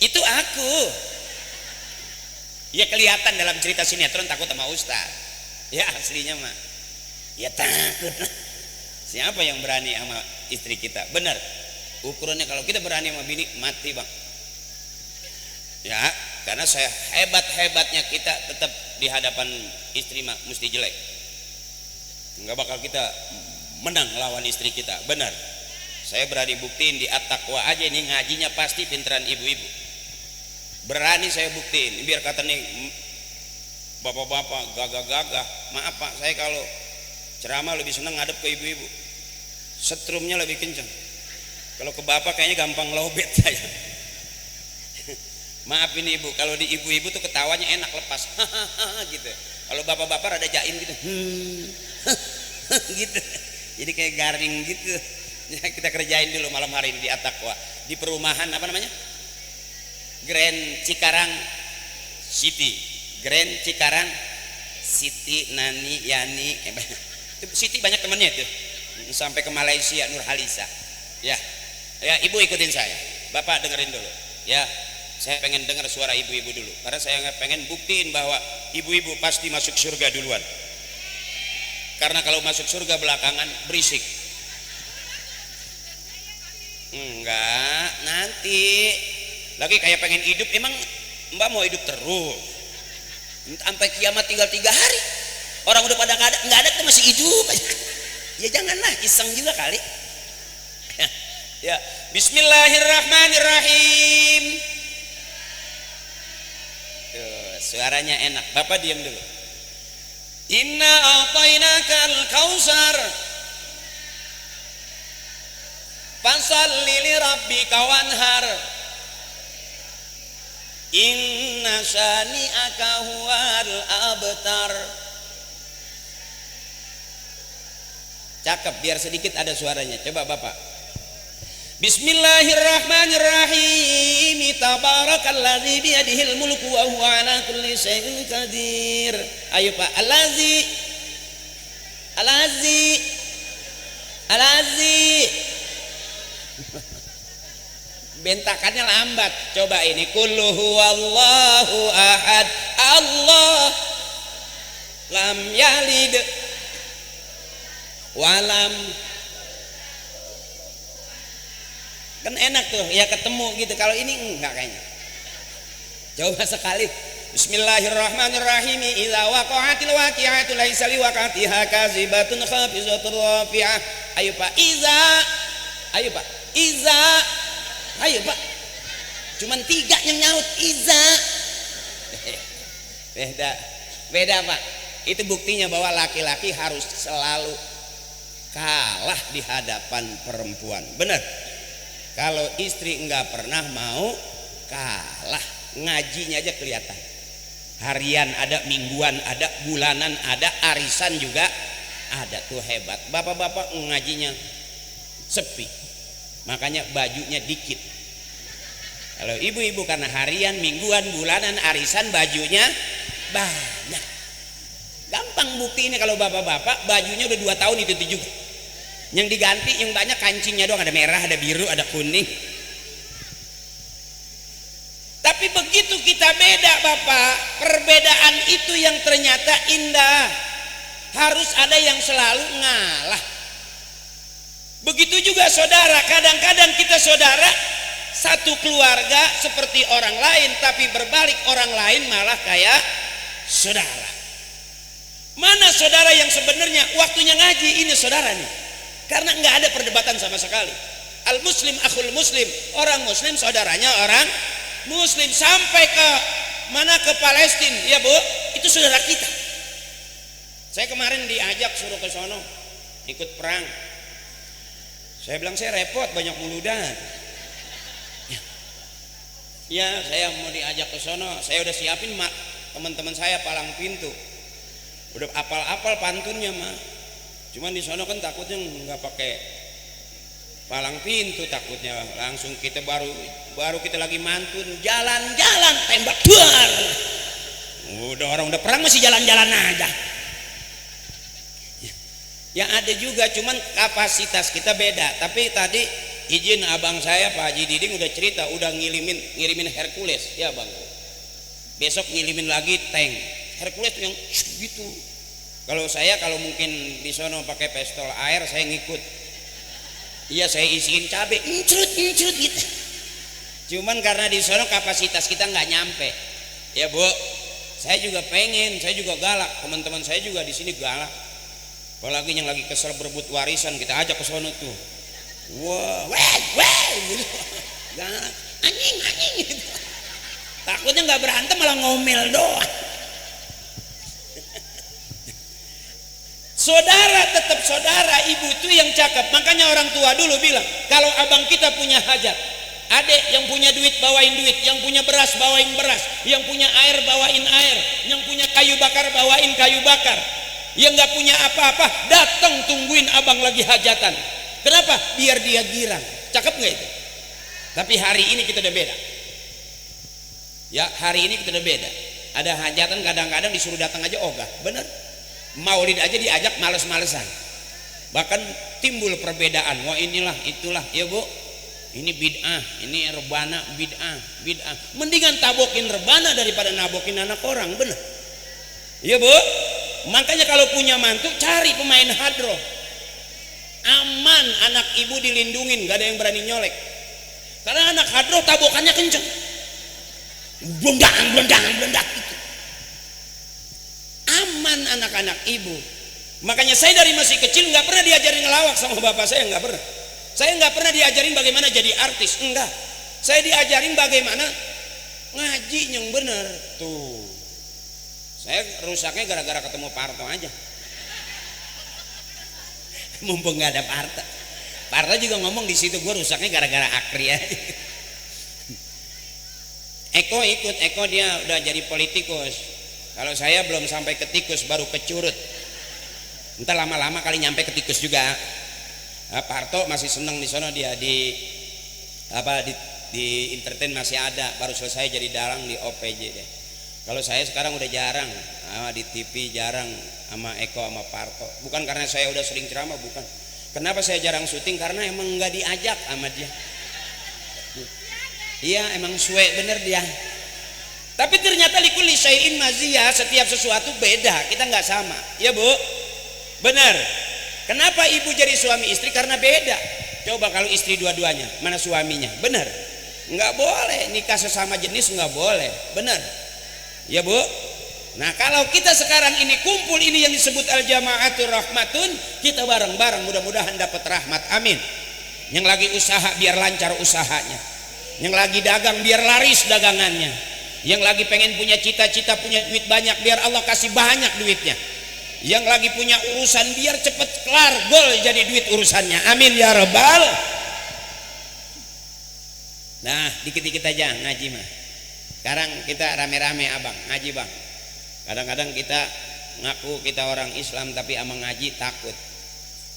Itu aku. Ya kelihatan dalam cerita sinetron takut sama ustaz. Ya aslinya mah ya takut. Siapa yang berani sama istri kita? Benar. Ukurannya kalau kita berani sama bini mati bang. Ya karena saya hebat-hebatnya kita tetap di hadapan istri mah mesti jelek. Nggak bakal kita menang lawan istri kita. Benar. Saya berani buktiin di at-taqwa aja ini ngajinya pasti pinteran ibu-ibu. Berani saya buktiin. Biar kata nih bapak-bapak gagah-gagah. Maaf pak, saya kalau ceramah lebih senang ngadep ke ibu-ibu. Setrumnya lebih kencang. Kalau ke bapak kayaknya gampang lobet saya. Maaf ini ibu, kalau di ibu-ibu tuh ketawanya enak lepas. Gitu. Kalau bapak-bapak ada jaim gitu. Gitu. Jadi kayak garing gitu. Ya, kita kerjain dulu malam hari ini di at-taqwa. Di perumahan apa namanya? Grand Cikarang City. Grand Cikarang City Nani Yani. City banyak temennya tuh. Sampai ke Malaysia Nurhalisa. Ya. Ya, ibu ikutin saya. Bapak dengerin dulu. Ya. Saya pengen dengar suara ibu-ibu dulu karena saya pengen buktiin bahwa ibu-ibu pasti masuk surga duluan. Karena kalau masuk surga belakangan berisik. Enggak, nanti lagi kayak pengen hidup. Emang Mbak mau hidup terus sampai kiamat tinggal 3 hari? Orang udah pada nggak ada tuh masih hidup aja. Ya janganlah, iseng juga kali. Ya, Bismillahirrahmanirrahim. Tuh, suaranya enak. Bapak diam dulu. Inna a'tainakal kautsar fasalli li rabbika wanhar inna syani'aka huwal abtar. Cakep, biar sedikit ada suaranya. Coba Bapak. Bismillahirrahmanirrahim. Tabarakalladzi biyadihil mulku wa huwa ala kulli syai'in qadir. Ayo Pak. Alazi. Bentakannya lambat. Coba ini. Qul huwallahu ahad. Allah lam yalid walam. Kan enak tuh ya ketemu gitu. Kalau ini enggak kayaknya. Coba sekali. Bismillahirrahmanirrahim. Idza waqa'atil waqi'atu laisa liwaqatiha kazibatun khafizatur rafi'ah. Ayo Pak. Ayo Pak. Ayo Pak. Cuman 3 yang nyaut Iza. Beda Pak. Itu buktinya bahwa laki-laki harus selalu kalah di hadapan perempuan. Benar. Kalau istri enggak pernah mau kalah, ngajinya aja kelihatan. Harian ada, mingguan ada, bulanan ada, arisan juga ada. Tuh hebat. Bapak-bapak ngajinya sepi. Makanya bajunya dikit. Kalau ibu-ibu karena harian, mingguan, bulanan, arisan bajunya banyak. Gampang buktinya kalau bapak-bapak bajunya udah 2 tahun itu juga. Yang diganti yang banyak kancingnya doang, ada merah, ada biru, ada kuning. Tapi begitu kita beda Bapak, perbedaan itu yang ternyata indah. Harus ada yang selalu ngalah. Begitu juga saudara, kadang-kadang kita saudara satu keluarga seperti orang lain, tapi berbalik orang lain malah kayak saudara. Mana saudara yang sebenarnya waktunya ngaji ini saudara nih? Karena nggak ada perdebatan sama sekali. Al muslim akhul muslim, orang muslim saudaranya orang muslim. Sampai ke mana, ke Palestina ya Bu, itu saudara kita. Saya kemarin diajak suruh ke sono ikut perang. Saya bilang saya repot, banyak muludan. Ya saya mau diajak ke sono, saya udah siapin teman-teman saya palang pintu, udah apal-apal pantunnya mah. Cuman di sono kan takutnya nggak pakai palang pintu, takutnya langsung kita baru kita lagi mantun jalan-jalan tembak duar. Udah orang udah perang masih jalan-jalan aja. Ya ada juga, cuman kapasitas kita beda. Tapi tadi izin abang saya Pak Haji Diding udah cerita, udah ngirimin Hercules ya bang, besok ngirimin lagi tank Hercules yang gitu. Kalau saya kalau mungkin di sono pakai pistol air saya ngikut, iya saya isiin cabai incrut gitu. Cuman karena di sono kapasitas kita nggak nyampe ya Bu. Saya juga pengen, saya juga galak, teman-teman saya juga di sini galak. Apalagi yang lagi kesel berebut warisan kita ajak ke sono tuh. Wah, gitu. Galak, anjing gitu. Takutnya nggak berantem malah ngomel doang. Saudara tetap saudara, ibu itu yang cakep. Makanya orang tua dulu bilang, kalau abang kita punya hajat, adek yang punya duit bawain duit, yang punya beras bawain beras, yang punya air bawain air, yang punya kayu bakar bawain kayu bakar, yang nggak punya apa-apa datang tungguin abang lagi hajatan. Kenapa? Biar dia girang. Cakep nggak itu? Tapi hari ini kita udah beda. Ya hari ini kita udah beda. Ada hajatan kadang-kadang disuruh datang aja ogah, bener. Maulid aja diajak males-malesan. Bahkan timbul perbedaan. Wah inilah itulah ya Bu. Ini bid'ah, ini rebana bid'ah. Mendingan tabokin rebana daripada nabokin anak orang, bener. Iya Bu. Makanya kalau punya mantu cari pemain hadroh. Aman, anak ibu dilindungin, gak ada yang berani nyolek. Karena anak hadroh tabokannya kenceng. Blendang gitu. Aman anak-anak ibu. Makanya saya dari masih kecil nggak pernah diajarin ngelawak sama bapak saya, nggak pernah. Saya nggak pernah diajarin bagaimana jadi artis, enggak. Saya diajarin bagaimana ngaji yang bener. Tuh, saya rusaknya gara-gara ketemu Parto aja. Mumpung nggak ada Parto. Parto juga ngomong di situ, gue rusaknya gara-gara Akri ya. Eko ikut, Eko dia udah jadi politikus. Kalau saya belum sampai ke tikus, baru ke curut. Entar lama-lama kali nyampe ke tikus juga. Nah, Parto masih seneng di sana, dia di entertain masih ada, baru selesai jadi dalang di OPJ deh. Kalau saya sekarang udah jarang, di TV jarang sama Eko sama Parto. Bukan karena saya udah sering ceramah, bukan. Kenapa saya jarang syuting? Karena emang nggak diajak sama dia. Iya emang suwe bener dia. Tapi ternyata likulli syai'in maziyah, setiap sesuatu beda, kita nggak sama. Ya Bu, benar. Kenapa ibu jadi suami istri? Karena beda. Coba kalau istri dua-duanya, mana suaminya? Benar. Nggak boleh nikah sesama jenis, nggak boleh. Benar. Ya Bu. Nah kalau kita sekarang ini kumpul, ini yang disebut al-jama'atur rahmatun, kita bareng-bareng mudah-mudahan dapat rahmat. Amin. Yang lagi usaha biar lancar usahanya. Yang lagi dagang biar laris dagangannya. Yang lagi pengen punya cita-cita, punya duit banyak, biar Allah kasih banyak duitnya. Yang lagi punya urusan biar cepet kelar, gol jadi duit urusannya. Amin ya rabbal. Nah dikit-dikit aja ngaji mah. Sekarang kita rame-rame abang ngaji bang. Kadang-kadang kita ngaku kita orang Islam tapi ama ngaji takut.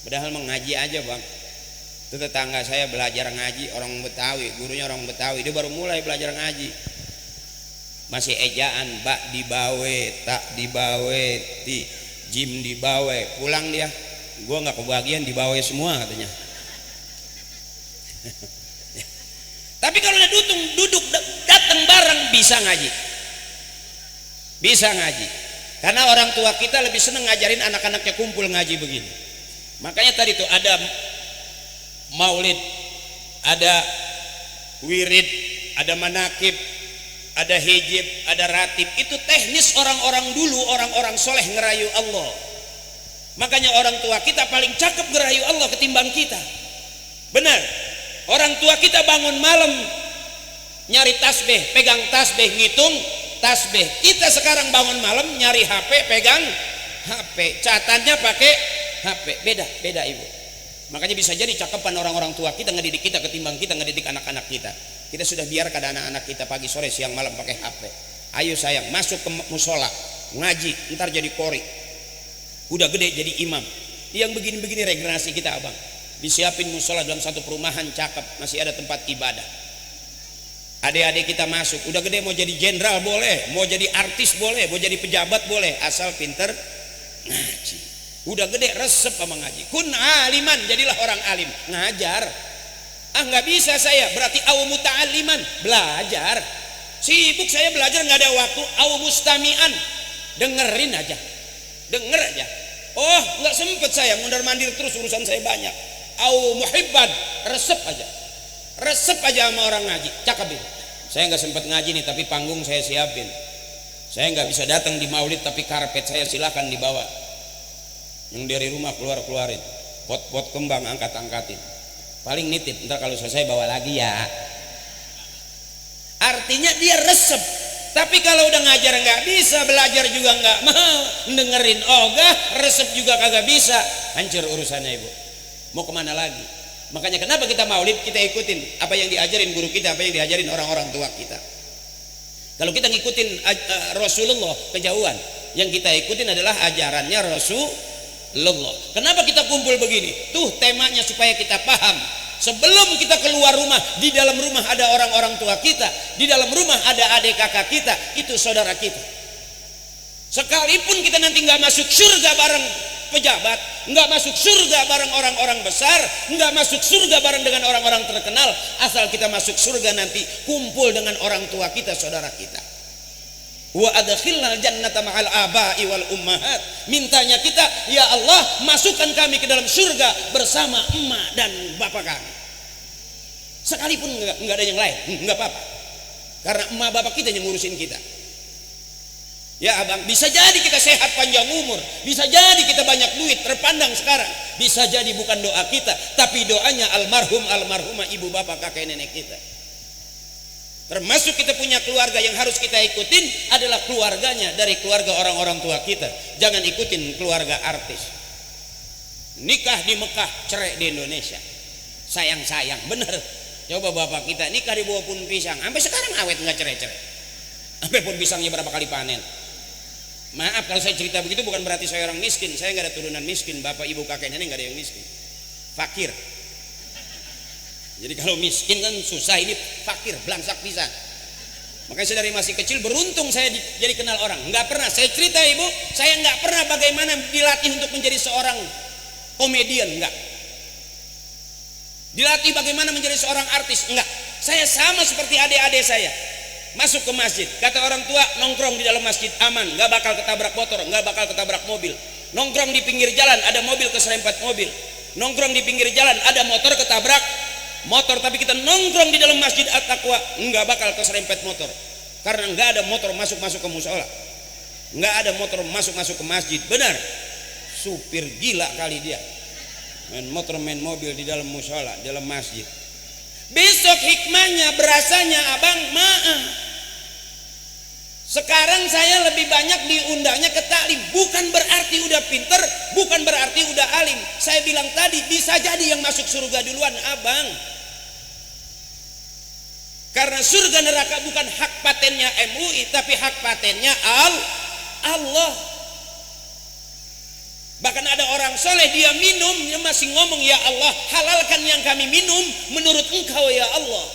Padahal mengaji aja bang. Itu tetangga saya belajar ngaji, orang Betawi, gurunya orang Betawi, dia baru mulai belajar ngaji. Masih ejaan, bak dibawe, tak dibawe, jim dibawe, pulang dia, gua nggak kebagian dibawe semua katanya. Tapi kalau udah duduk datang bareng bisa ngaji, karena orang tua kita lebih seneng ngajarin anak-anaknya kumpul ngaji begini. Makanya tadi tuh ada maulid, ada wirid, ada manakib, ada hijib, ada ratib. Itu teknis orang-orang dulu, orang-orang soleh ngerayu Allah. Makanya orang tua kita paling cakep ngerayu Allah ketimbang kita. Benar. Orang tua kita bangun malam nyari tasbih, pegang tasbih, ngitung tasbih. Kita sekarang bangun malam nyari HP, pegang HP, catatannya pakai HP. Beda ibu. Makanya bisa jadi cakepan orang-orang tua kita ngedidik kita ketimbang kita ngedidik anak-anak kita. Kita sudah biarkan anak-anak kita pagi sore siang malam pakai HP. Ayo sayang masuk ke musola ngaji, ntar jadi kori, udah gede jadi imam. Yang begini-begini regenerasi kita abang. Disiapin musola dalam satu perumahan cakep, masih ada tempat ibadah. Adik-adik kita masuk, udah gede mau jadi jenderal boleh, mau jadi artis boleh, mau jadi pejabat boleh, asal pinter ngaji. Udah gede resep sama ngaji. Kun aliman, jadilah orang alim, ngajar. Ah nggak bisa saya, berarti au muta'alliman, belajar. Sibuk saya belajar, nggak ada waktu. Au mustami'an, dengerin aja, denger aja. Oh nggak sempet saya, mundar mandir terus, urusan saya banyak. Au muhibban, resep aja sama orang ngaji, cakep itu. Saya nggak sempet ngaji nih, tapi panggung saya siapin. Saya nggak bisa datang di maulid, tapi karpet saya silakan dibawa. Yang dari rumah keluarin, pot-pot kembang angkat-angkatin. Paling nitip, ntar kalau selesai bawa lagi ya. Artinya dia resep. Tapi kalau udah ngajar nggak bisa, belajar juga nggak mau, dengerin ogah, resep juga kagak bisa, hancur urusannya ibu. Mau kemana lagi? Makanya kenapa kita maulid, kita ikutin apa yang diajarin guru kita, apa yang diajarin orang-orang tua kita. Kalau kita ngikutin Rasulullah kejauhan, yang kita ikutin adalah ajarannya Rasulullah. Kenapa kita kumpul begini? Tuh temanya supaya kita paham. Sebelum kita keluar rumah, di dalam rumah ada orang-orang tua kita, di dalam rumah ada adik kakak kita, itu saudara kita. Sekalipun kita nanti nggak masuk surga bareng pejabat, nggak masuk surga bareng orang-orang besar, nggak masuk surga bareng dengan orang-orang terkenal, asal kita masuk surga nanti kumpul dengan orang tua kita, saudara kita. Wa adkhilnal jannata ma'al aba'i wal ummahat. Mintanya kita, ya Allah, masukkan kami ke dalam surga bersama emak dan bapak kami. Sekalipun enggak ada yang lain, enggak apa-apa. Karena emak bapak kita yang ngurusin kita. Ya abang, bisa jadi kita sehat panjang umur, bisa jadi kita banyak duit terpandang sekarang, bisa jadi bukan doa kita, tapi doanya almarhumah ibu bapak kakek nenek kita. Termasuk kita punya keluarga yang harus kita ikutin adalah keluarganya dari keluarga orang-orang tua kita. Jangan ikutin keluarga artis. Nikah di Mekah, cerai di Indonesia. Sayang-sayang, bener. Coba bapak kita nikah di bawah pohon pisang, sampai sekarang awet nggak cerai-cerai. Sampai pohon pisangnya berapa kali panen. Maaf kalau saya cerita begitu, bukan berarti saya orang miskin. Saya nggak ada turunan miskin, bapak ibu kakek nenek nggak ada yang miskin. Fakir. Jadi kalau miskin kan susah, ini fakir, belangsak pisan. Makanya saya dari masih kecil beruntung saya jadi kenal orang. Nggak pernah, saya cerita ibu, saya nggak pernah bagaimana dilatih untuk menjadi seorang komedian, enggak. Dilatih bagaimana menjadi seorang artis, enggak. Saya sama seperti adik-adik saya. Masuk ke masjid, kata orang tua, nongkrong di dalam masjid aman, nggak bakal ketabrak motor, nggak bakal ketabrak mobil. Nongkrong di pinggir jalan, ada mobil keserempet mobil. Nongkrong di pinggir jalan, ada motor ketabrak motor, tapi kita nongkrong di dalam masjid At-Taqwa, nggak bakal keserempet motor, karena nggak ada motor masuk ke musola, nggak ada motor masuk ke masjid. Benar, supir gila kali dia, main motor main mobil di dalam musola, di dalam masjid. Besok hikmahnya berasanya abang, maaf, sekarang saya lebih banyak diundangnya ke taklim. Bukan berarti udah pinter, bukan berarti udah alim. Saya bilang tadi, bisa jadi yang masuk surga duluan abang. Karena surga neraka bukan hak patennya MUI, tapi hak patennya Allah. Bahkan ada orang soleh, dia minum, dia masih ngomong, ya Allah, halalkan yang kami minum menurut engkau ya Allah.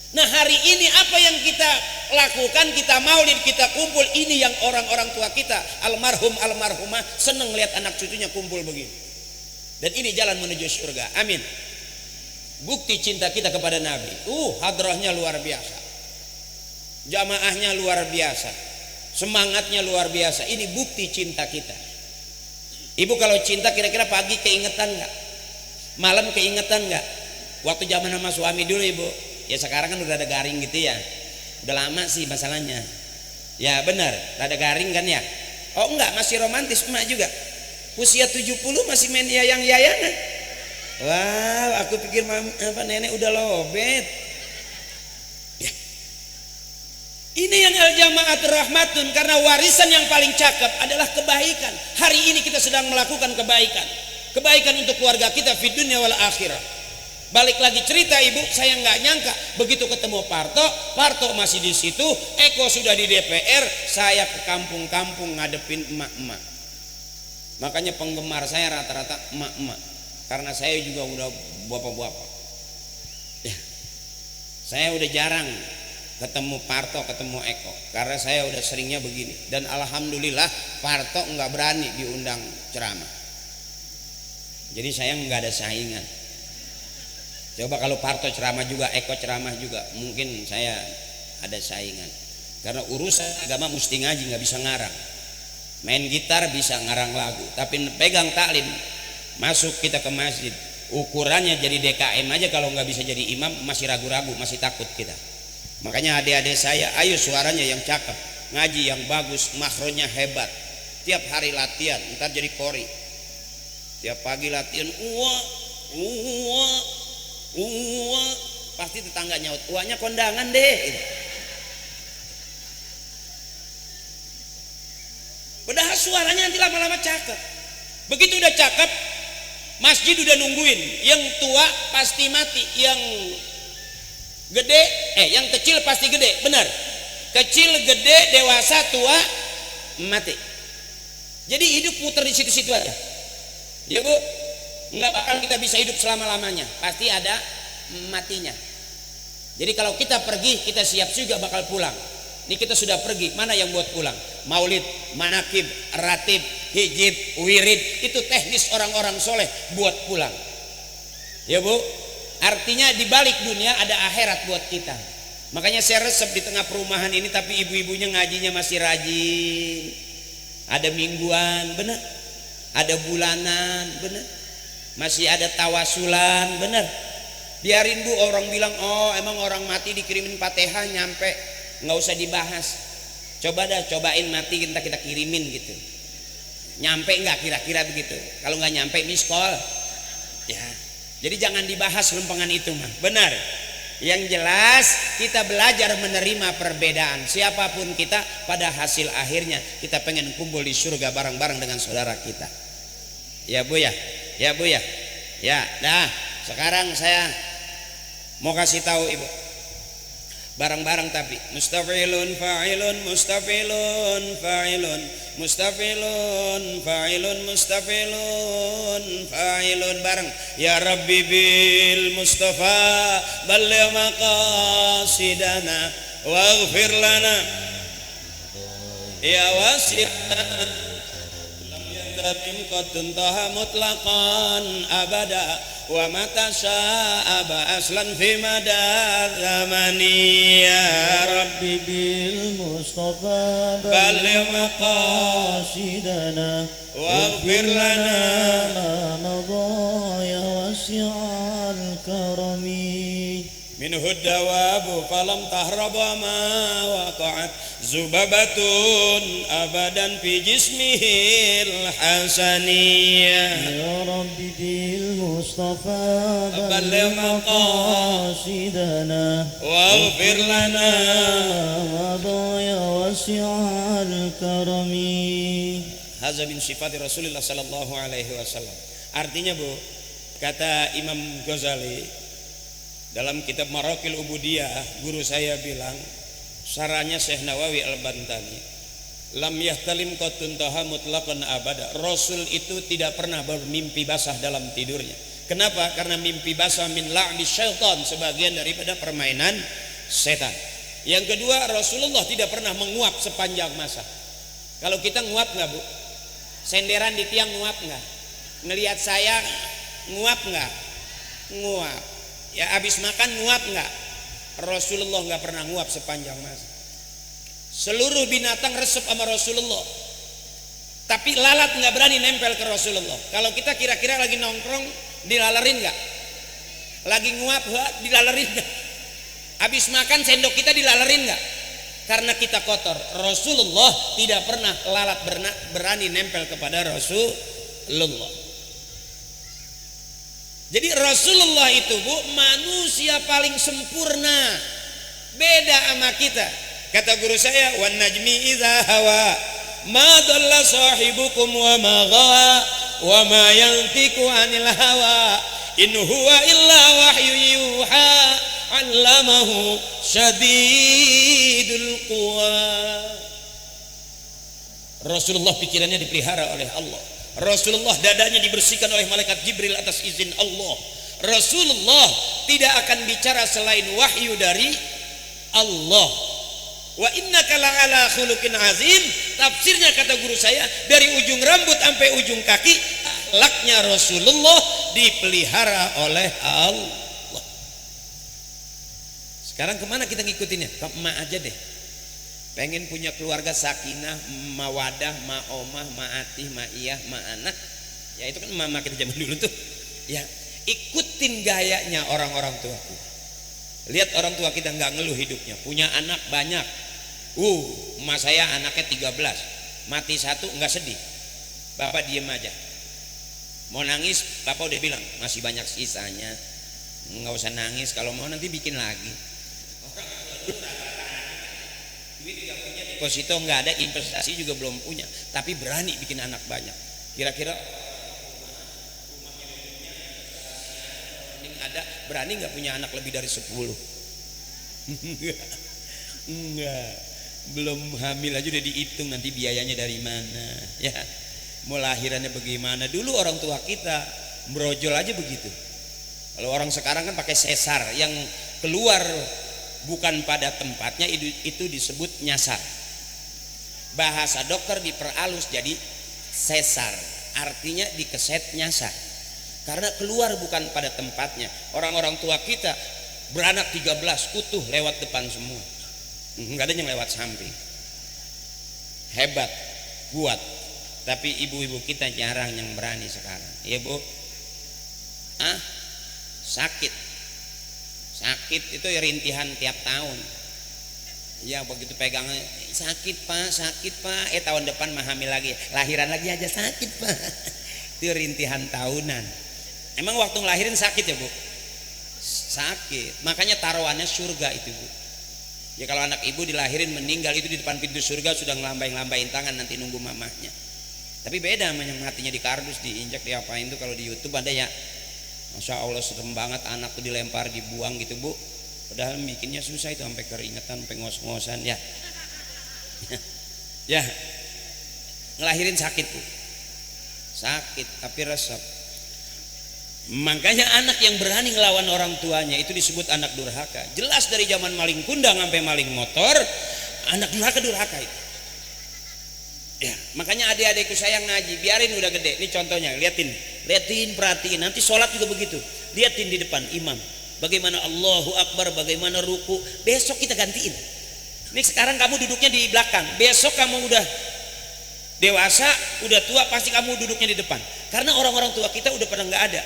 Nah hari ini apa yang kita lakukan, kita maulid, kita kumpul, ini yang orang-orang tua kita, almarhum almarhumah, seneng lihat anak cucunya kumpul begini. Dan ini jalan menuju surga, amin. Bukti cinta kita kepada Nabi, hadrahnya luar biasa, jamaahnya luar biasa, semangatnya luar biasa. Ini bukti cinta kita. Ibu kalau cinta kira-kira pagi keingetan nggak? Malam keingetan nggak? Waktu zaman sama suami dulu ibu, ya sekarang kan udah ada garing gitu ya, udah lama sih masalahnya. Ya benar, rada garing kan ya. Oh enggak, masih romantis emak juga. Usia 70 masih main yayang-yayangan. Wow, aku pikir nenek udah lobet. Ya. Ini yang al-jamaat rahmatun, karena warisan yang paling cakep adalah kebaikan. Hari ini kita sedang melakukan kebaikan. Kebaikan untuk keluarga kita fid dunya wal akhirah. Balik lagi cerita ibu, saya nggak nyangka begitu ketemu Parto masih di situ, Eko sudah di DPR, saya ke kampung-kampung ngadepin emak-emak. Makanya penggemar saya rata-rata emak-emak, karena saya juga udah bapak-bapak. Ya, saya udah jarang ketemu Parto, ketemu Eko, karena saya udah seringnya begini. Dan alhamdulillah Parto nggak berani diundang ceramah. Jadi saya nggak ada saingan. Coba kalau Parto ceramah juga, Eko ceramah juga, mungkin saya ada saingan. Karena urusan agama mesti ngaji, nggak bisa ngarang. Main gitar bisa ngarang lagu, tapi pegang taklim, masuk kita ke masjid, ukurannya jadi DKM aja, kalau nggak bisa jadi imam masih ragu-ragu, masih takut kita. Makanya adik-adik saya, ayo suaranya yang cakep, ngaji yang bagus, makronya hebat, tiap hari latihan, ntar jadi kori. Tiap pagi latihan, pasti tetangga nyaut, uanya kondangan deh. Padahal suaranya nanti lama-lama cakep. Begitu udah cakep, masjid udah nungguin. Yang tua pasti mati, yang gede, yang kecil pasti gede, benar. Kecil, gede, dewasa, tua, mati. Jadi hidup muter di situ-situ aja. Ya Bu, nggak bakal kita bisa hidup selama-lamanya. Pasti ada matinya. Jadi kalau kita pergi, kita siap juga bakal pulang. Ini kita sudah pergi, mana yang buat pulang? Maulid, manakib, ratib, hijib, wirid, itu teknis orang-orang soleh buat pulang. Ya Bu, artinya di balik dunia ada akhirat buat kita. Makanya saya resep di tengah perumahan ini, tapi ibu-ibunya ngajinya masih rajin. Ada mingguan, benar. Ada bulanan, benar. Masih ada tawasulan, benar. Biarin Bu, orang bilang, oh emang orang mati dikirimin Fatihah nyampe, nggak usah dibahas. Coba dah, cobain mati kita kirimin gitu. Nyampe nggak kira-kira begitu? Kalau nggak nyampe miss call. Ya. Jadi jangan dibahas lempengan itu mah. Benar. Yang jelas kita belajar menerima perbedaan. Siapapun kita, pada hasil akhirnya kita pengen kumpul di surga bareng-bareng dengan saudara kita. Ya Bu ya. Ya Bu ya. Ya, dah. Sekarang saya mau kasih tahu Ibu. Bareng-bareng tapi mustafilun fa'ilun mustafilun fa'ilun mustafilun fa'ilun mustafilun fa'ilun bareng. Ya Rabbi bil Mustafa balligh maqasidana waghfir lana ya wasi'na lam yantatim qad tuntaha mutlaqan abada wa mata sya'aba aslan fi madar zamani. Ya Rabbi bil Mustafa balligh maqasidana waghfir lana ma madha ya wasi'al karami. Minhu dawabu falam tahraba ma waqa'at zubabatun abadan fi jismihil hasaniyah. Ya Rabbi bil Mustafa balligh maqasidana waghfir lana ma ya wasi'al karami. Hadza min sifati Rasulullah sallallahu alaihi wasallam. Artinya Bu, kata Imam Ghazali dalam kitab Maraqil Ubudiyah, guru saya bilang, saranya Syekh Nawawi Al-Bantani, lam yahtalim qatun taha mutlaqan abada. Rasul itu tidak pernah bermimpi basah dalam tidurnya. Kenapa? Karena mimpi basah min la'bi syaitan, sebagian daripada permainan setan. Yang kedua, Rasulullah tidak pernah menguap sepanjang masa. Kalau kita nguap nggak Bu? Senderan di tiang nguap nggak? Ngelihat saya nguap nggak? Nguap. Ya habis makan nguap nggak? Rasulullah nggak pernah nguap sepanjang masa. Seluruh binatang resep sama Rasulullah, tapi lalat nggak berani nempel ke Rasulullah. Kalau kita kira-kira lagi nongkrong, dilalerin nggak? Lagi nguap dilalerin nggak? Habis makan sendok kita dilalerin nggak? Karena kita kotor. Rasulullah tidak pernah lalat berani nempel kepada Rasulullah. Jadi Rasulullah itu Bu, manusia paling sempurna, beda sama kita. Kata guru saya, wan najmi idza hawa ma dalla sahibukum wa ma ghawa wa ma yantiqu anil hawa in huwa illa wahyu yuha 'allamahu syadidul quwa. Rasulullah pikirannya dipelihara oleh Allah. Rasulullah dadanya dibersihkan oleh malaikat Jibril atas izin Allah. Rasulullah tidak akan bicara selain wahyu dari Allah. Wa innaka la'ala khuluqin azim. Tafsirnya kata guru saya, dari ujung rambut sampai ujung kaki, akhlaknya Rasulullah dipelihara oleh Allah. Sekarang kemana kita ngikutinnya? Ke emak aja deh. Pengen punya keluarga sakinah, mawadah, ma'omah, ma'atih, ma'iyah, ma'anak. Ya itu kan mama kita zaman dulu tuh. Ya ikutin gayanya orang-orang tuaku. Lihat orang tua kita nggak ngeluh hidupnya, punya anak banyak. Emak saya anaknya 13, mati satu nggak sedih. Bapak diem aja. Mau nangis, bapak udah bilang masih banyak sisanya. Nggak usah nangis, kalau mau nanti bikin lagi. Duit nggak punya, deposito nggak ada, investasi juga belum punya, tapi berani bikin anak banyak. Kira-kira ada berani nggak punya anak lebih dari 10? Enggak, belum hamil aja udah dihitung nanti biayanya dari mana, ya mau lahirannya bagaimana. Dulu orang tua kita brojol aja begitu. Kalau orang sekarang kan pakai sesar, yang keluar bukan pada tempatnya itu disebut nyasar. Bahasa dokter diperalus jadi sesar, artinya dikeset nyasar. Karena keluar bukan pada tempatnya. Orang-orang tua kita beranak 13 utuh lewat depan semua, nggak ada yang lewat samping. Hebat, kuat. Tapi ibu-ibu kita jarang yang berani sekarang. Iya bu? Sakit itu rintihan tiap tahun. Ya begitu pegangnya sakit pak. Tahun depan mah hamil lagi, lahiran lagi aja sakit pak. Itu rintihan tahunan. Emang waktu ngelahirin sakit ya bu? Sakit. Makanya taruhannya surga itu bu. Ya kalau anak ibu dilahirin meninggal itu di depan pintu surga sudah ngelambain tangan nanti nunggu mamahnya. Tapi beda sama yang matinya di kardus, diinjak, diapain tuh. Kalau di YouTube ada ya, Masya Allah serem banget, anak tuh dilempar, dibuang gitu bu. Padahal bikinnya susah itu, sampai keringetan, sampai ngos-ngosan ya. Ya, ngelahirin sakit bu. Sakit tapi resep. Makanya anak yang berani ngelawan orang tuanya itu disebut anak durhaka. Jelas dari zaman maling kundang sampai maling motor, anak durhaka itu. Ya, makanya adik-adikku saya ngaji, biarin udah gede. Ini contohnya, liatin, perhatiin. Nanti sholat juga begitu. Liatin di depan imam, bagaimana Allahu Akbar, bagaimana ruku. Besok kita gantiin. Ini sekarang kamu duduknya di belakang, besok kamu udah dewasa, udah tua, pasti kamu duduknya di depan. Karena orang-orang tua kita udah pada nggak ada,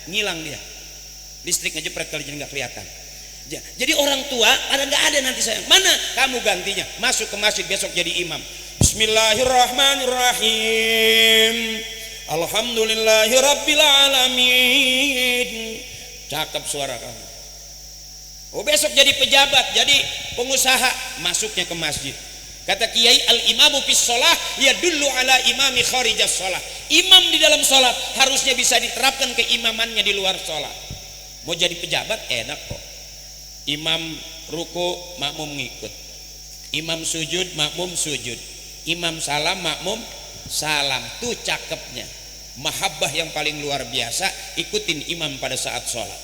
ngilang dia. Listrik ngejepret kali jadi nggak kelihatan. Jadi orang tua ada nggak ada nanti sayang. Mana kamu gantinya? Masuk ke masjid besok jadi imam. Bismillahirrahmanirrahim. Alhamdulillahirabbil alamin. Cakep suara kamu. Oh besok jadi pejabat, jadi pengusaha, masuknya ke masjid. Kata Kiai, al-imamu fis shalah yadullu ala imami kharijas shalah. Imam di dalam sholat harusnya bisa diterapkan keimamannya di luar sholat. Mau jadi pejabat enak kok. Imam ruku, makmum ngikut. Imam sujud, makmum sujud. Imam salam, makmum salam. Tuh cakepnya. Mahabbah yang paling luar biasa, ikutin imam pada saat sholat.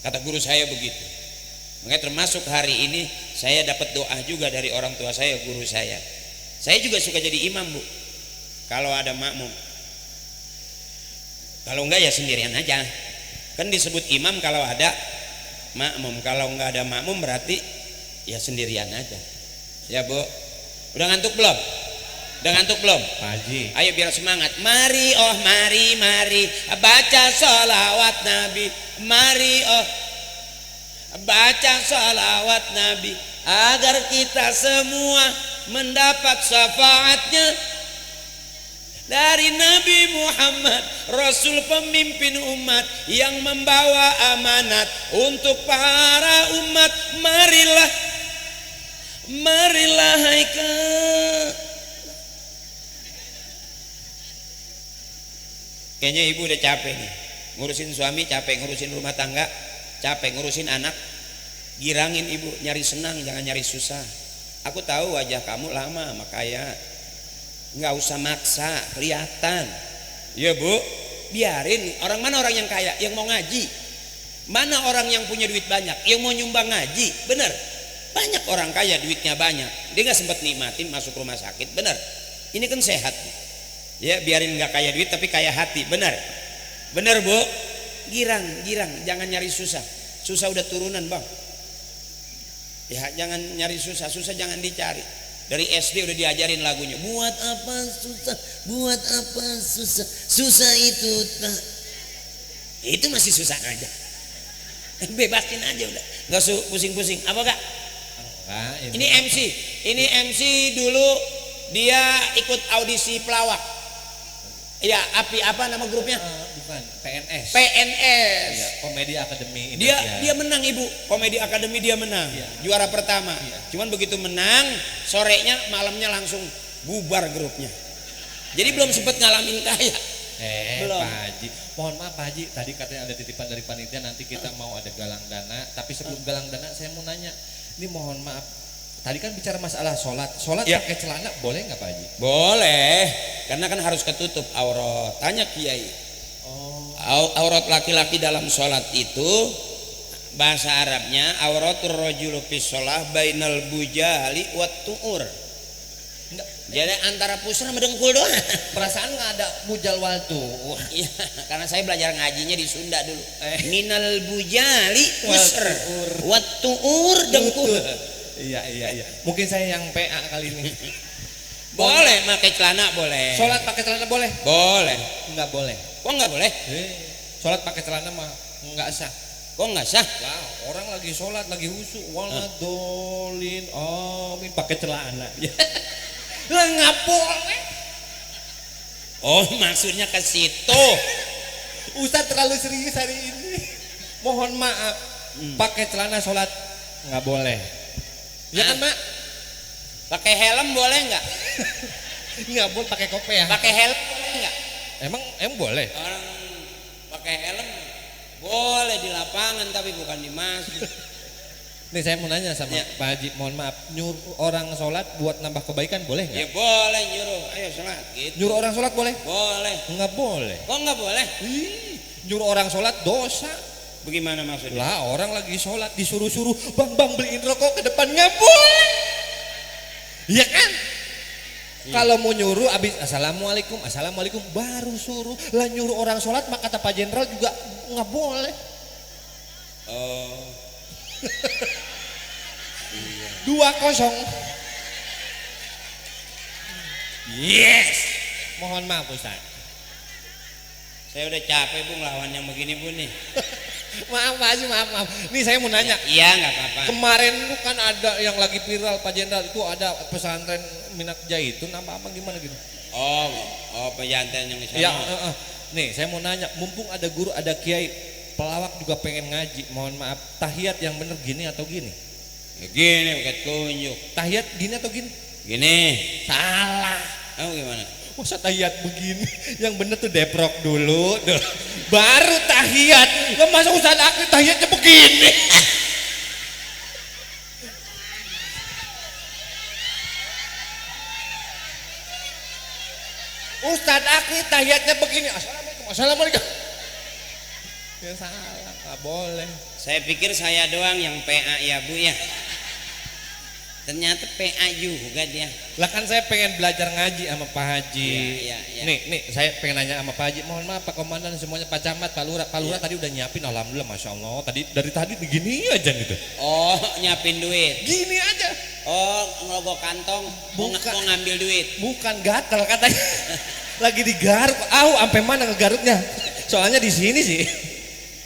Kata guru saya begitu. Makanya termasuk hari ini saya dapat doa juga dari orang tua saya, guru saya. Saya juga suka jadi imam bu, kalau ada makmum. Kalau enggak ya sendirian aja. Kan disebut imam kalau ada makmum. Kalau enggak ada makmum berarti ya sendirian aja. Ya bu, udah ngantuk belum? Udah ngantuk belum? Haji. Ayo biar semangat. Mari oh mari baca sholawat Nabi. Mari oh baca sholawat Nabi agar kita semua mendapat syafaatnya dari Nabi Muhammad, Rasul pemimpin umat yang membawa amanat untuk para umat. Marilah haikal. Kayaknya ibu udah capek nih, ngurusin suami capek, ngurusin rumah tangga capek, ngurusin anak. Girangin ibu, nyari senang jangan nyari susah. Aku tahu wajah kamu lama makanya nggak usah maksa kelihatan. Ya bu, biarin. Orang mana orang yang kaya yang mau ngaji? Mana orang yang punya duit banyak yang mau nyumbang ngaji? Bener, banyak orang kaya duitnya banyak, dia nggak sempat nikmatin masuk rumah sakit. Bener, ini kan sehat ya. Biarin nggak kaya duit tapi kaya hati. Bener bu. Girang, jangan nyari susah. Susah udah turunan bang. Ya jangan nyari susah jangan dicari. Dari SD udah diajarin lagunya. Buat apa susah, buat apa susah, susah itu tak. Itu masih susah aja. Bebasin aja udah, nggak usah pusing-pusing. Apa kak? Ini MC dulu dia ikut audisi pelawak. Ya, apa nama grupnya? Bukan, PNS. Ya, Komedi Akademi Indonesia. Dia menang ibu, Komedi Akademi dia menang, juara pertama. Cuman begitu menang, sorenya malamnya langsung bubar grupnya. Jadi belum sempat ngalamin kaya. Belum. Pak Haji, mohon maaf Pak Haji, tadi katanya ada titipan dari panitia nanti kita mau ada galang dana. Tapi sebelum galang dana saya mau nanya, ini mohon maaf. Tadi kan bicara masalah sholat ya. Pakai celana boleh nggak Pak Haji? Boleh, karena kan harus ketutup aurat. Tanya Kiai. Aurat laki-laki dalam sholat itu bahasa Arabnya auratur rajul fi shalah bainal bujali wat tu'ur. Jadi antara pusar sama dengkul doang. Perasaan nggak ada bujal wal tu'ur. Iya, karena saya belajar ngajinya di Sunda dulu. Minal bujali pusar wat tu'ur dengkul. Iya. Mungkin saya yang PA kali ini. Boleh pakai celana boleh. Sholat pakai celana boleh? Boleh. Enggak boleh. Kok enggak boleh? Sholat pakai celana mah enggak sah. Kok enggak sah? Lah, orang lagi sholat lagi husu waladolin amin pakai celana. Lah enggak boleh. Oh, maksudnya ke situ. Ustaz terlalu serius hari ini. Mohon maaf. Pakai celana sholat enggak boleh. Ya kan, Mak? Pakai helm boleh nggak? Nggak boleh pakai kopiah. Pakai helm boleh nggak? Emang boleh? Orang pakai helm boleh di lapangan tapi bukan di masjid. Nih saya mau nanya sama Pak Haji, mohon maaf, nyuruh orang sholat buat nambah kebaikan boleh nggak? Ya boleh nyuruh, ayo sholat. Gitu. Nyuruh orang sholat boleh? Boleh. Nggak boleh. Kok nggak boleh? Nyuruh orang sholat dosa. Bagaimana maksudnya? Lah orang lagi sholat disuruh-suruh bang beliin rokok ke depan nggak boleh. Iya kan? Kalau mau nyuruh abis assalamualaikum baru suruh. Lah nyuruh orang sholat maka kata Pak Jenderal juga nggak boleh. Oh. 2-0. Yes. Mohon maaf Ustaz. Saya udah capek Bu ngelawan yang begini Bu nih. Maaf Pak Haji, maaf. Nih saya mau nanya. Iya nggak apa-apa. Kemarin itu kan ada yang lagi viral Pak Jenderal itu ada pesantren Minak Jaitun apa gimana gitu. Oh pesantren yang di sana. Ya, nih saya mau nanya, mumpung ada guru, ada kiai, pelawak juga pengen ngaji. Mohon maaf, tahiyat yang bener gini atau gini? Ya gini pakai tunjuk. Tahiyat gini atau gini? Gini. Salah. Kamu gimana? Masa tahiyat begini? Yang bener tuh deprok dulu, baru tahiyat. Lo masa Ustaz Akri tahiyatnya begini? Ustaz Akri tahiyatnya begini. Assalamualaikum. Ya salah, nggak boleh. Saya pikir saya doang yang PA ya Bu ya. Ternyata PA juga dia. Lah kan saya pengen belajar ngaji sama Pak Haji. Ya. Nih saya pengen nanya sama Pak Haji. Mohon maaf Pak Komandan semuanya, Pak Camat, Pak Lurah. Pak Lurah tadi udah nyiapin, alhamdulillah masya Allah. Dari tadi begini aja gitu. Oh nyiapin duit. Gini aja. Oh ngelogok kantong. Mau ngambil duit. Bukan gatel katanya. Lagi digaruk. Sampai mana ngegaruknya? Soalnya di sini sih.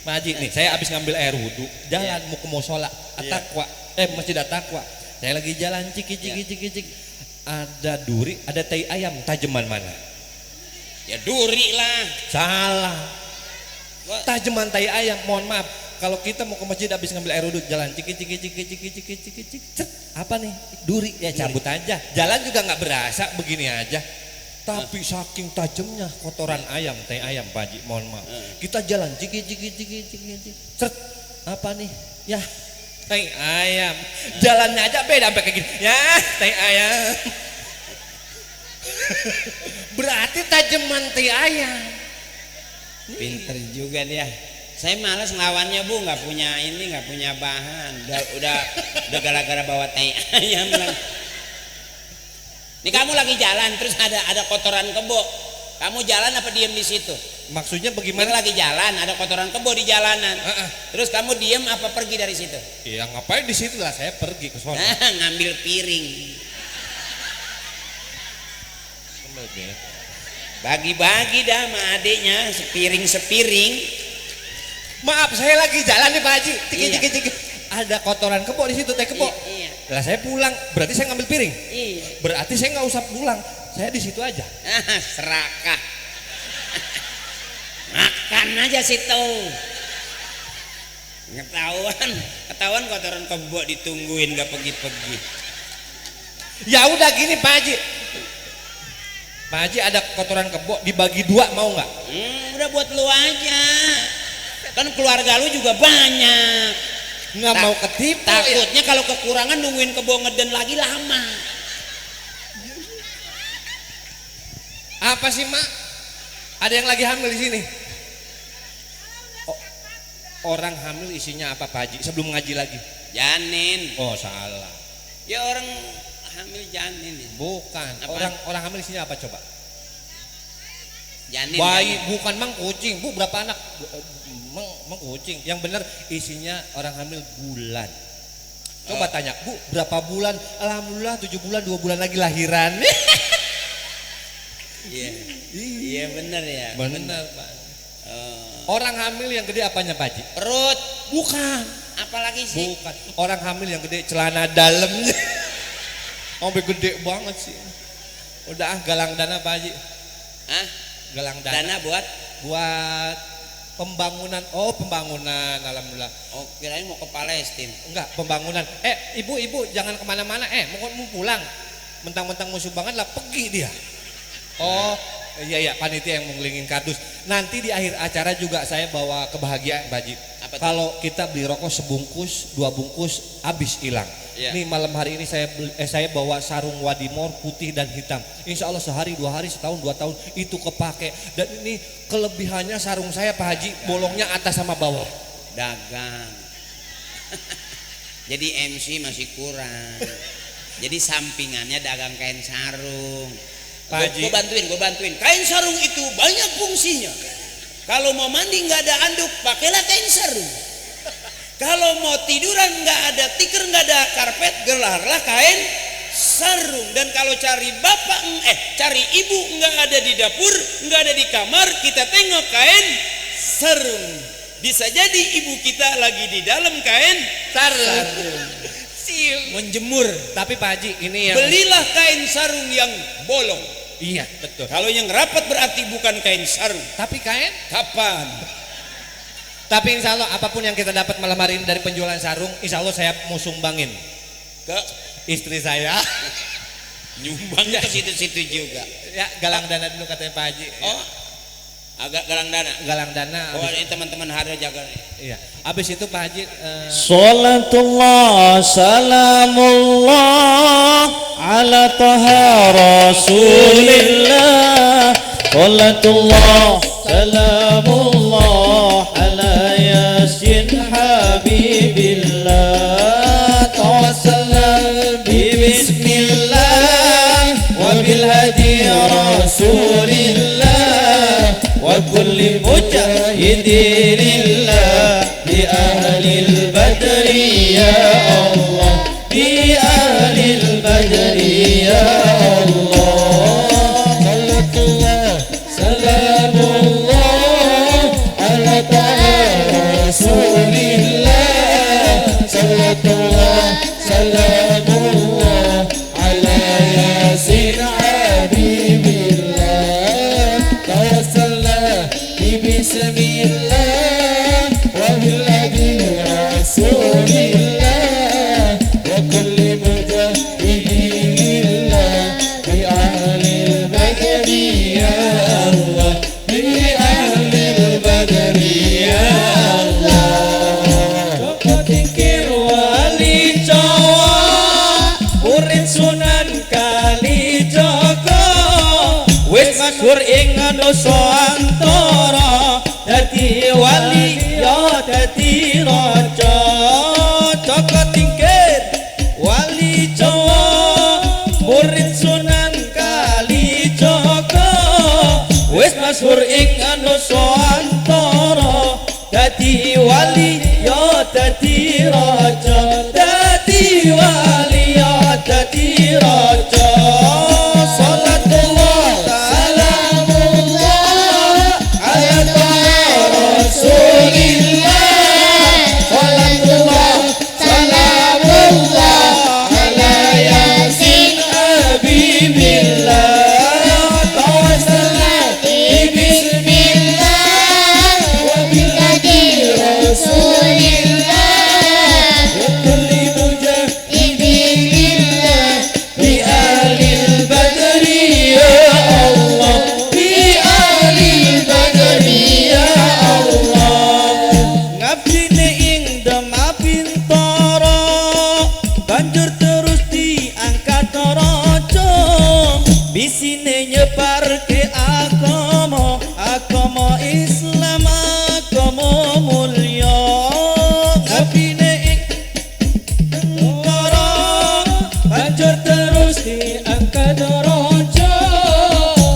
Pak Haji nih, saya habis ngambil air wudhu, jalan mau ke musola At-Taqwa, Masjid At-Taqwa. Saya lagi jalan cik. Ada duri, ada tai ayam, tajeman mana? Ya duri lah. Salah. Tajeman tai ayam, mohon maaf. Kalau kita mau ke masjid habis ngambil air wudhu, jalan cik. Apa nih? Duri, ya cabut aja. Jalan juga nggak berasa, begini aja. Tapi saking tajamnya kotoran ayam, tai ayam Pak Haji, mohon maaf. Kita jalan cik. Apa nih? Ya tai ayam, jalannya aja beda sampai kayak gini. Ya, tai ayam. Berarti tajeman tai ayam. Pinter juga dia. Saya malas ngelawannya Bu, nggak punya bahan. Udah gara-gara bawa tai ayam lah. Ini kamu lagi jalan terus ada kotoran kebo. Kamu jalan apa diem di situ? Maksudnya Kita bagaimana? lagi jalan, ada kotoran kebo di jalanan. Terus kamu diem apa pergi dari situ? Iya ngapain di situ lah, saya pergi ke sana. Ngambil piring. Bagi-bagi dah sama adiknya sepiring. Maaf saya lagi jalan nih Pak Haji. Iya. Tiki. Ada kotoran kebo di situ, teh kebo. Iya. Lah saya pulang, berarti saya ngambil piring. Iya. Berarti saya nggak usah pulang, saya di situ aja. Serakah. Makan aja situ. Ketahuan kotoran kebo ditungguin gak pergi-pergi. Ya udah gini Pak Haji. Pak Haji ada kotoran kebo dibagi 2 mau nggak? Udah buat lu aja. Kan keluarga lu juga banyak. Nggak mau ketipu. Takutnya kalau kekurangan nungguin kebo ngeden lagi lama. Apa sih Mak? Ada yang lagi hamil di sini? Orang hamil isinya apa Pak Haji? Sebelum ngaji lagi. Janin. Oh salah. Ya orang hamil janin ya. Bukan. Apaan? Orang hamil isinya apa coba? Janin. Bayi, janin. bukan mang kucing. Bu berapa anak? Mang kucing. Yang benar isinya orang hamil bulan. Coba tanya, Bu berapa bulan? Alhamdulillah 7 bulan, 2 bulan lagi lahiran. Iya. Iya benar ya. Benar Pak. Orang hamil yang gede apanya Pak Haji? Perut. Bukan. Apalagi sih? Bukan. Orang hamil yang gede celana dalamnya. Sampai gede banget sih. Udah galang dana Pak Haji. Hah? Galang dana. Dana buat? Buat pembangunan. Oh pembangunan, alhamdulillah. Oh kirain mau ke Palestina. Enggak, pembangunan. Ibu jangan kemana-mana. Mau pulang. Mentang-mentang musuh banget lah pergi dia. Oh iya panitia yang mengelingin kardus. Nanti di akhir acara juga saya bawa kebahagiaan Pak Haji. Kalau kita beli rokok sebungkus, 2 bungkus habis hilang. Iya. Nih malam hari ini saya bawa sarung wadimor putih dan hitam. Insya Allah sehari 2 hari, setahun 2 tahun itu kepake. Dan ini kelebihannya sarung saya Pak Haji, bolongnya atas sama bawah. Dagang. Jadi MC masih kurang. Jadi sampingannya dagang kain sarung. Pak Haji. Gue bantuin. Kain sarung itu banyak fungsinya. Kalau mau mandi nggak ada anduk, pakailah kain sarung. Kalau mau tiduran nggak ada tikar, nggak ada karpet, gelarlah kain sarung. Dan kalau cari cari ibu nggak ada di dapur, nggak ada di kamar, kita tengok kain sarung. Bisa jadi ibu kita lagi di dalam kain sarung. Menjemur. Tapi Pak Haji ini yang Belilah kain sarung yang bolong. iya betul. Kalau yang rapat berarti bukan kain sarung. Tapi kain. Kapan? Tapi insya Allah apapun yang kita dapat malam hari ini dari penjualan sarung, insya Allah saya mau sumbangin Ke istri saya. nyumbangnya ke situ-situ juga. Ya galang dana dulu katanya Pak Haji. Oh, agak galang dana. Galang dana. Oh, ini teman-teman harus jaga. Iya. Habis itu Pak Haji. Salatullah salamullah ala taha rasulillah. Salatullah salamullah ala yasin habibillah. Tawassalam bismillah wa bil hadi rasulillah wa kulli mujahidin lillah bi ahlil badri ya Allah, bi ahlil badri ya Allah. Salamullah ala taha rasulillah. Salatullah salamullah ala yasin habibillah. Tawassalna bismillah wa bil hadi rasulillah wa kulli mujahidin lillah bi ahlil badri ya Allah, bi ahlil badri ya Allah. Joko tingkir wali Jawa, murid Sunan Kalijaga, wis masyhur ing Nusantara, dadi wali ya dadi raja. Joko tingkir wali Jawa, murid Sunan Kalijaga, wis masyhur ing soantara dadi wali ya dadi raja dadi wali ya dadi raja salatullah salamullah ala rasulillah salatullah salamullah ala yasin habibillah banjur terus diangkat raja bisine nyebar ke agama Islam agama mulya ngabine ing tentara banjur terus diangkat raja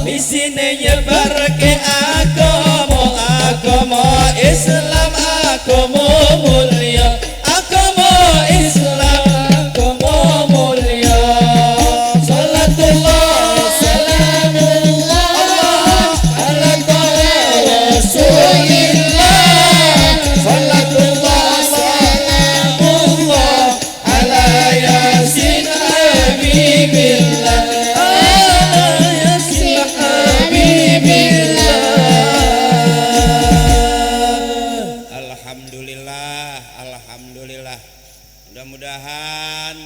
bisine nyebar ke agama Islam agama mulya agama Islam Alhamdulillah. Mudah-mudahan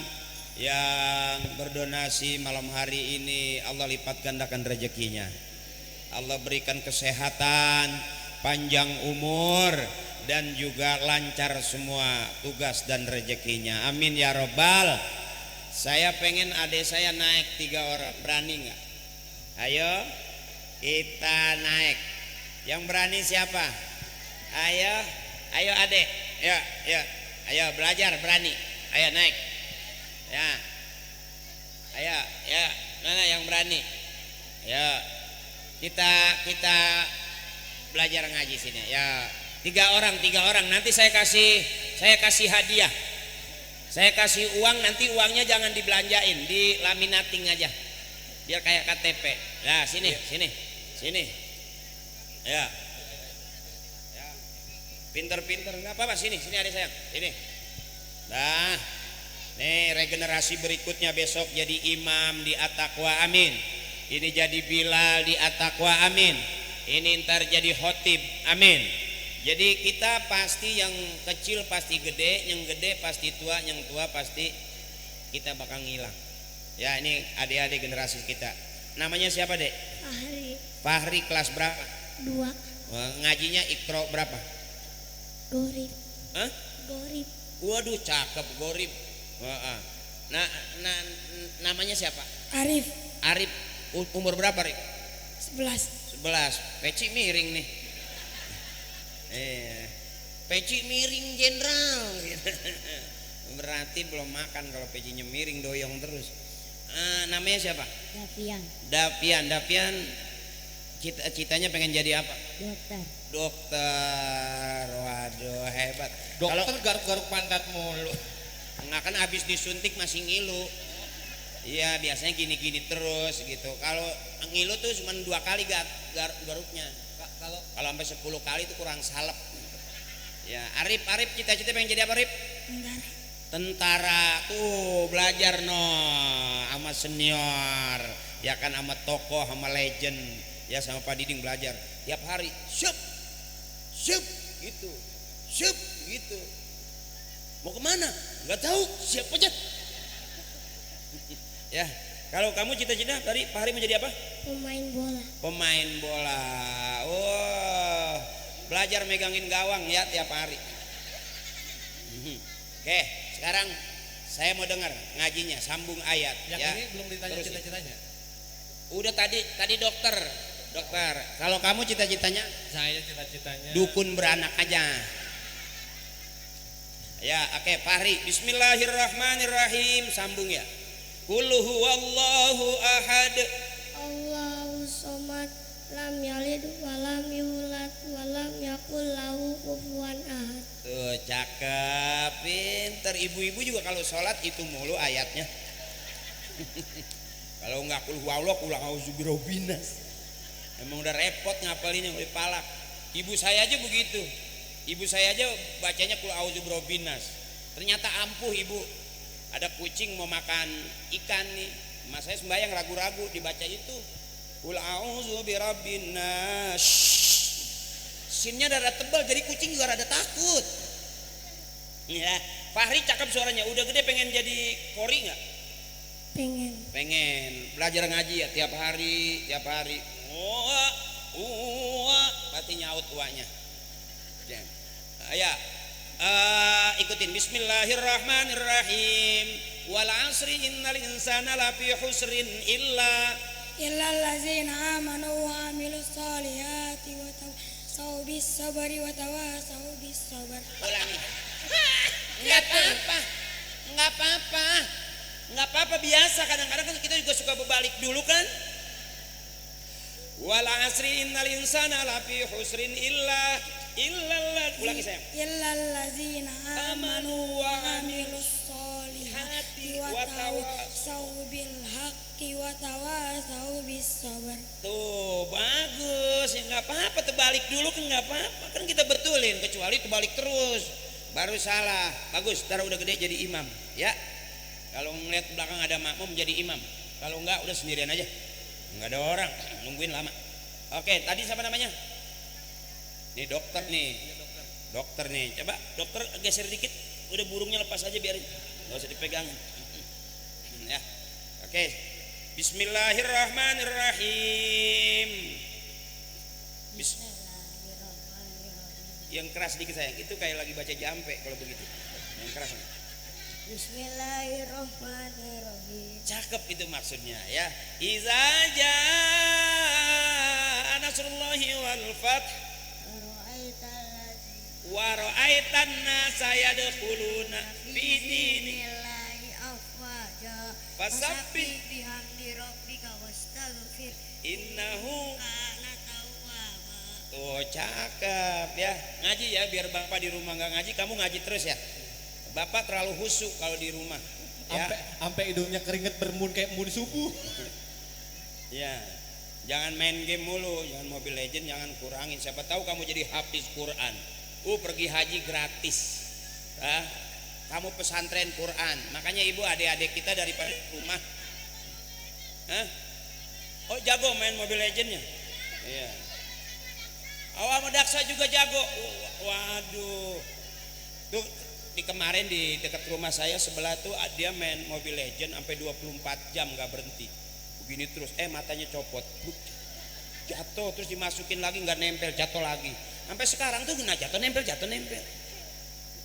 yang berdonasi malam hari ini Allah lipat gandakan rezekinya. Allah berikan kesehatan, panjang umur dan juga lancar semua tugas dan rezekinya. Amin ya robbal. Saya pengen adik saya naik 3 orang, berani nggak? Ayo kita naik. Yang berani siapa? Ayo adik, ya, ayo belajar berani, ayo naik, ya, ayo, ya, mana yang berani? Ya, kita belajar ngaji sini, ya, 3 orang, nanti saya kasih hadiah, saya kasih uang, nanti uangnya jangan dibelanjain, di laminating aja, biar kayak KTP. Nah sini, ya. Pinter-pinter nggak apa-apa, sini ada sayang, sini. Nah, nih regenerasi berikutnya besok jadi imam di At-Taqwa, amin. Ini jadi Bilal di At-Taqwa, amin. Ini ntar jadi khotib, amin. Jadi kita pasti yang kecil pasti gede, yang gede pasti tua, yang tua pasti kita bakal ngilang. Ya ini adik-adik generasi kita. Namanya siapa dek? Fahri kelas berapa? 2. Ngajinya Iqra berapa? Gorib. Hah? Gorib. Waduh cakep Gorib. Nah, namanya siapa? Arif. Arif. Umur berapa Arif? 11. Peci miring nih. Peci miring jenderal. Berarti belum makan kalau pecinya miring, doyong terus. Namanya siapa? Dapian. Cita-citanya pengen jadi apa? Dokter. Waduh hebat. Dokter kalau garuk-garuk pantat mulu. Nggak kan habis disuntik masih ngilu. Iya biasanya gini-gini terus gitu. Kalau ngilu tuh cuma 2 kali garuknya. Kalau sampai 10 kali itu kurang salep. Ya Arif cita-cita pengen jadi apa Arif? Tentara. Tuh belajar sama senior. Ya kan sama tokoh, sama legend. Ya sama Pak Diding belajar tiap hari. Syup gitu. Mau kemana? Nggak tahu. Siap aja. Ya kalau kamu cita-cita dari Pak Hari menjadi apa? Pemain bola. Oh belajar megangin gawang ya tiap hari. Oke sekarang saya mau dengar ngajinya sambung ayat. Yang ya. Ini belum ditanya cita-citanya. Udah tadi dokter. Kalau kamu cita-citanya? Saya cita-citanya dukun beranak aja. Ya, oke, Fahri. Bismillahirrahmanirrahim. Sambung ya. Qul huwallahu ahad. Allahu somad. lam yalid walam yulad walam yakul lahu kufuwan ahad. Tuh cakep, pinter. Ibu-ibu juga kalau sholat itu mulu ayatnya. Kalau nggak kul huwallah kul a'udzu birabbinas. Emang udah repot ngapalinnya udah palak. Ibu saya aja begitu. Ibu saya aja bacanya kul a'udzu birabbinas. Ternyata ampuh ibu. Ada kucing mau makan ikan nih. Mas saya sembahyang ragu-ragu dibaca itu. Kul a'udzu birabbinas. Sinnya rada tebal jadi kucing juga rada takut. Ya, Fahri cakep suaranya. Udah gede pengen jadi kori nggak? Pengen belajar ngaji ya tiap hari. Pasti nyaut tuanya. Ya, ikutin Bismillahirrahmanirrahim. Wal asri innal insana lafi husrin illa Illallazina amanu wa amilus solihati wa tawasaw bis sabri wa tawasaw bis sabr. Ulangi. Nggak apa-apa biasa. Kadang-kadang kan kita juga suka berbalik dulu kan. Wal asri innal insana lafi husrin ulangi sayang. Illallazina amanu wa amilus solihati wa tawasaw bil haqqi wa tawasaw bis sabr. Tuh bagus ya, nggak apa-apa terbalik dulu kan nggak apa-apa kan kita betulin, kecuali terbalik terus baru salah. Bagus, ntar udah gede jadi imam ya. Kalau ngeliat belakang ada makmum jadi imam, kalau enggak udah sendirian aja, nggak ada orang nungguin lama. Oke, tadi siapa namanya? Nih dokter nih, coba dokter geser dikit, udah burungnya lepas aja biarin, nggak usah dipegang ya. Oke, Bismillahirrahmanirrahim. Yang keras dikit sayang, itu kayak lagi baca jampe kalau begitu, yang keras. Bismillahirrahmanirrahim. Cakep itu maksudnya ya. Iza jaa nasrullahi wal fath wa ra'aitan nasa yadkhuluna fi dinillahi afwaja fasabbih bihamdi rabbika wastaghfir innahu kana tawwaba. Tuh cakep ya. Ngaji ya, biar bapak di rumah nggak ngaji, kamu ngaji terus ya. Bapak terlalu khusyuk kalau di rumah ya. Sampai hidungnya keringet bermun kayak mun subuh. Ya, jangan main game mulu, jangan Mobile Legend, jangan kurangin. Siapa tahu kamu jadi hafiz Quran. Pergi haji gratis. Kamu pesantren Quran. Makanya ibu adik-adik kita daripada rumah. Oh jago main Mobile Legendnya. Iya. Awal Daksa juga jago. Waduh. Tuh di kemarin di dekat rumah saya sebelah tuh dia main Mobile Legend sampai 24 jam nggak berhenti. Begini terus, matanya copot, jatuh terus dimasukin lagi nggak nempel, jatuh lagi. Sampai sekarang tuh jatuh nempel.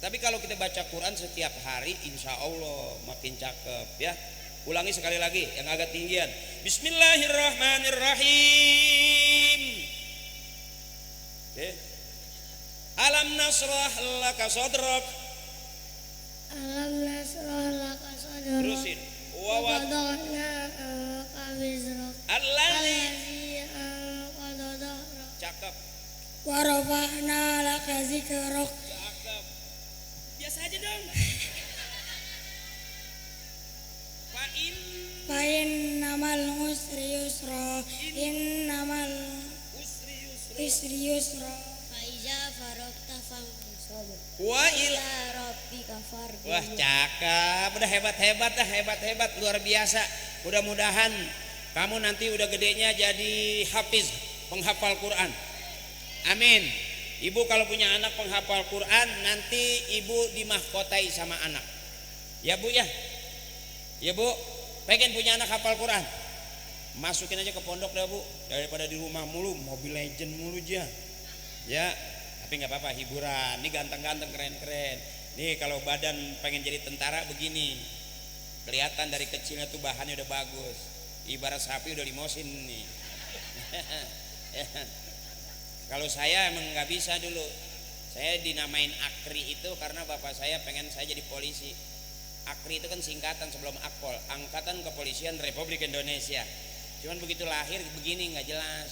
Tapi kalau kita baca Quran setiap hari, insya Allah makin cakep ya. Ulangi sekali lagi yang agak tinggian. Bismillahirrahmanirrahim. Alam nasrah laka sadrak. Alam nasrah laka sadrak. Terusin. Wa wada'na anka wizrak. Allazi anqadha dhahrak. Cakep. Wa rafa'na laka zikrak. Cakep. Biasa aja dong. Fa innamal usri yusra. Innamal usri yusra. Fa iza faragta fansab. Wa ila rabbika farghab. Wah cakep, udah hebat luar biasa. Mudah-mudahan kamu nanti udah gedenya jadi hafiz, penghafal Quran. Amin. Ibu kalau punya anak penghafal Quran, nanti ibu dimahkotai sama anak. Ya bu ya. Ya bu, pengen punya anak hafal Quran, masukin aja ke pondok dah bu, daripada di rumah mulu Mobile Legend mulu aja. Ya, tapi nggak apa-apa, hiburan. Ini ganteng-ganteng, keren-keren. Nih kalau badan pengen jadi tentara begini, kelihatan dari kecilnya tuh bahannya udah bagus. Ibarat sapi udah limosin nih. Kalau saya emang nggak bisa dulu. Saya dinamain Akri itu karena bapak saya pengen saya jadi polisi. Akri itu kan singkatan sebelum Akpol, Angkatan Kepolisian Republik Indonesia. Cuman begitu lahir begini nggak jelas.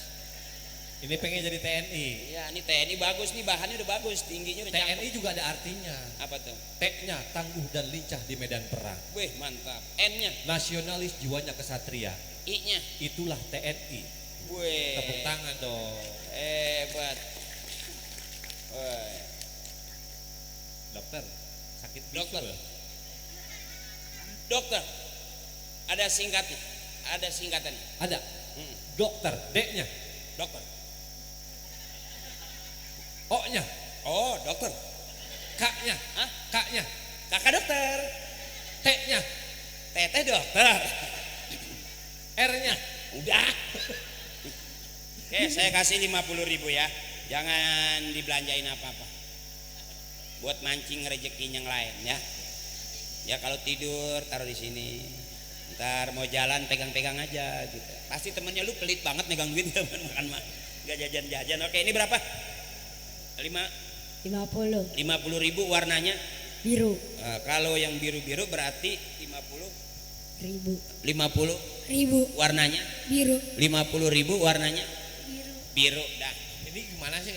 Ini pengen jadi TNI. Ya ini TNI bagus nih, bahannya udah bagus, tingginya udah cakep. TNI juga ada artinya. Apa tuh? T-nya tangguh dan lincah di medan perang. Wih mantap. N-nya, Nasionalis jiwanya kesatria. I-nya. Itulah TNI. Wih. Tepuk tangan dong. Hebat. Wih. Dokter, sakit Dokter. bisul. Dokter. Ada singkatnya. Ada singkatan. Ada. Hmm. Dokter, D-nya. Dokter. O-nya. Oh dokter. K-nya. Hah? K-nya. Kakak dokter. T-nya. Teteh dokter. R-nya. Udah. Oke, saya kasih 50.000 ya. Jangan dibelanjain apa-apa. Buat mancing rezeki yang lain ya. Ya kalau tidur taruh di sini. Ntar mau jalan pegang-pegang aja gitu. Pasti temennya lu pelit banget megang duit makan mah. Gak jajan-jajan. Oke, ini berapa? 50 50.000 warnanya. biru Kalau yang biru-biru berarti ribu 50 warnanya. biru 50.000 warnanya biru biru dah. Ini gimana sih?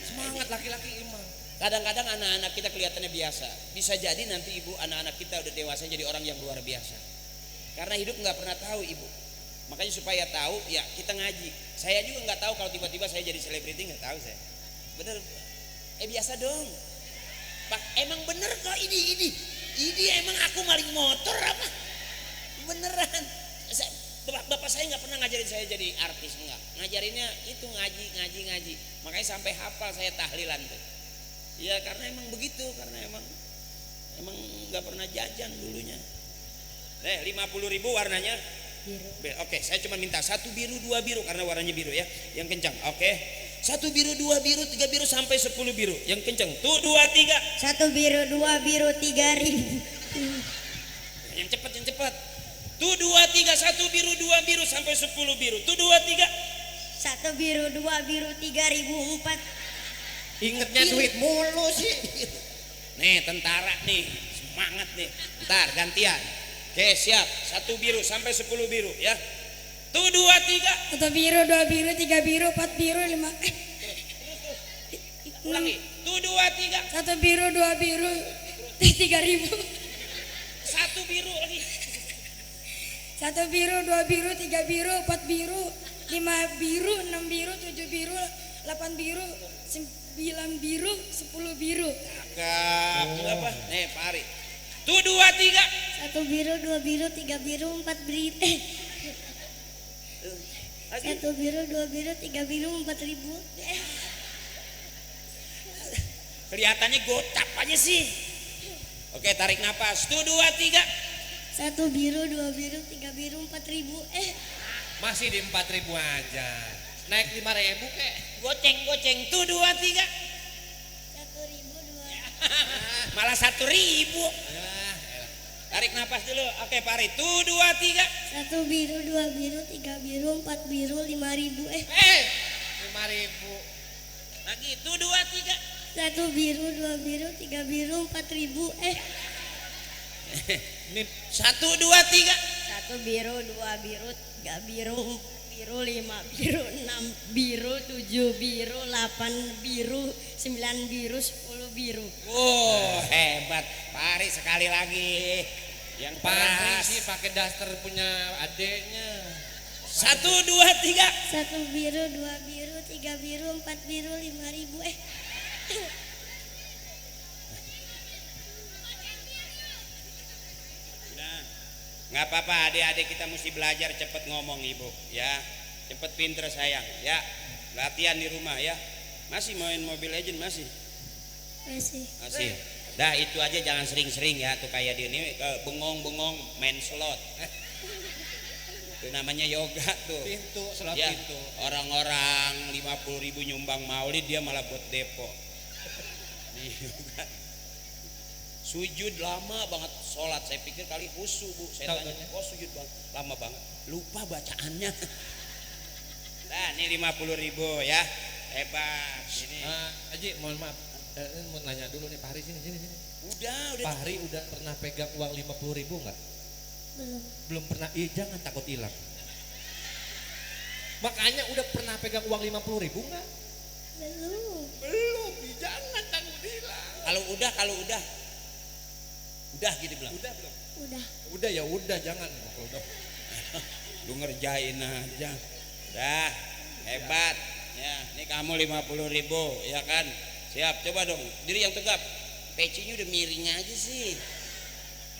Semangat laki-laki emang. Kadang-kadang anak-anak kita kelihatannya biasa. Bisa jadi nanti ibu anak-anak kita udah dewasa jadi orang yang luar biasa. Karena hidup nggak pernah tahu ibu. Makanya supaya tahu ya kita ngaji. Saya juga nggak tahu kalau tiba-tiba saya jadi selebriti, nggak tahu saya. Bener. Biasa dong. Pak, emang bener kok ini emang aku maling motor apa? Beneran. Bapak saya nggak pernah ngajarin saya jadi artis, enggak. Ngajarinnya itu ngaji. Makanya sampai hafal saya tahlilan tuh. Ya karena emang begitu, karena emang nggak pernah jajan dulunya. 50.000 warnanya biru Oke, saya cuma minta 1 biru 2 biru karena warnanya biru ya, yang kencang. Oke, 1 biru 2 biru 3 biru sampai 10 biru, yang kencang. Tuh 2 3. 1 biru 2 biru 3.000 Yang cepat. Tuh 2 3 1 biru 2 biru sampai 10 biru. Tuh 2 3. 1 biru 2 biru 3.004 Ingetnya duit mulu sih. Nih tentara nih, semangat nih. Ntar gantian. Oke siap, 1 biru sampai 10 biru ya. Tuh 2 3. 1 biru 2 biru 3 biru 4 biru 5 Ulangi. Tuh 2 3. 1 biru 2 biru 3.000 1 biru lagi. 1 biru 2 biru 3 biru 4 biru 5 biru 6 biru 7 biru 8 biru 9 biru 10 biru. Cakep. Apa? Nih Pak Ari. Tuh 2 3. 1 biru 2 biru 3 biru 4 biru 1 biru 2 biru 3 biru 4.000 Kelihatannya gocap aja sih. Oke, tarik napas. Tuh 2 3. 1 biru 2 biru 3 biru 4.000 Masih di 4.000 aja. Naik 5.000 kek. Goceng. Tuh 2 3. 1.000 2 Malah 1.000. Tarik napas dulu. Oke, Pak Ari. Tuh 2 3. 1 biru 2 biru 3 biru 4 biru 5.000 5.000. Lagi. Tuh 2 3. 1 biru 2 biru 3 biru 4.000 Ini 1 2 3. 1 biru 2 biru 3 biru 4 biru 5 biru 6 biru 7 biru 8 biru 9 biru 10 biru. Hebat. Pak Ari sekali lagi. Yang Pari keras. sih pakai daster punya adeknya. 1 2 3. 1 biru 2 biru 3 biru 4 biru 5.000 Nah, nggak apa-apa, adik-adik kita mesti belajar cepet ngomong ibu, ya, cepet pinter sayang, ya, latihan di rumah ya. Masih main Mobile Legend masih? Masih. Dah itu aja jangan sering-sering ya, tuh kayak dia ini bengong-bengong main slot. Itu namanya yoga tuh. Pintu, slot Ya, pintu. orang-orang 50.000 nyumbang maulid dia malah buat depo. Nih, yoga. Sujud lama banget sholat, saya pikir kali khusyuk bu, saya tanya, sujud banget, lama banget, lupa bacaannya. Nah ini 50.000 ya, hebat. Ini Haji, mohon maaf, mau nanya dulu nih Pak Hari sini. udah. Pak Hari udah pernah pegang uang 50.000 nggak? Belum. Belum pernah. Jangan takut hilang. Makanya udah pernah pegang uang 50.000 nggak? Belum. Belum, jangan tanggung dila. Kalau udah gitu bilang. Udah belum? Udah. Udah ya udah, jangan. Kalau udah. Lu ngerjain aja. Dah, hebat. Ya, ini kamu 50.000 ya kan? Siap, coba dong. Diri yang tegap. Pecinya udah miring aja sih.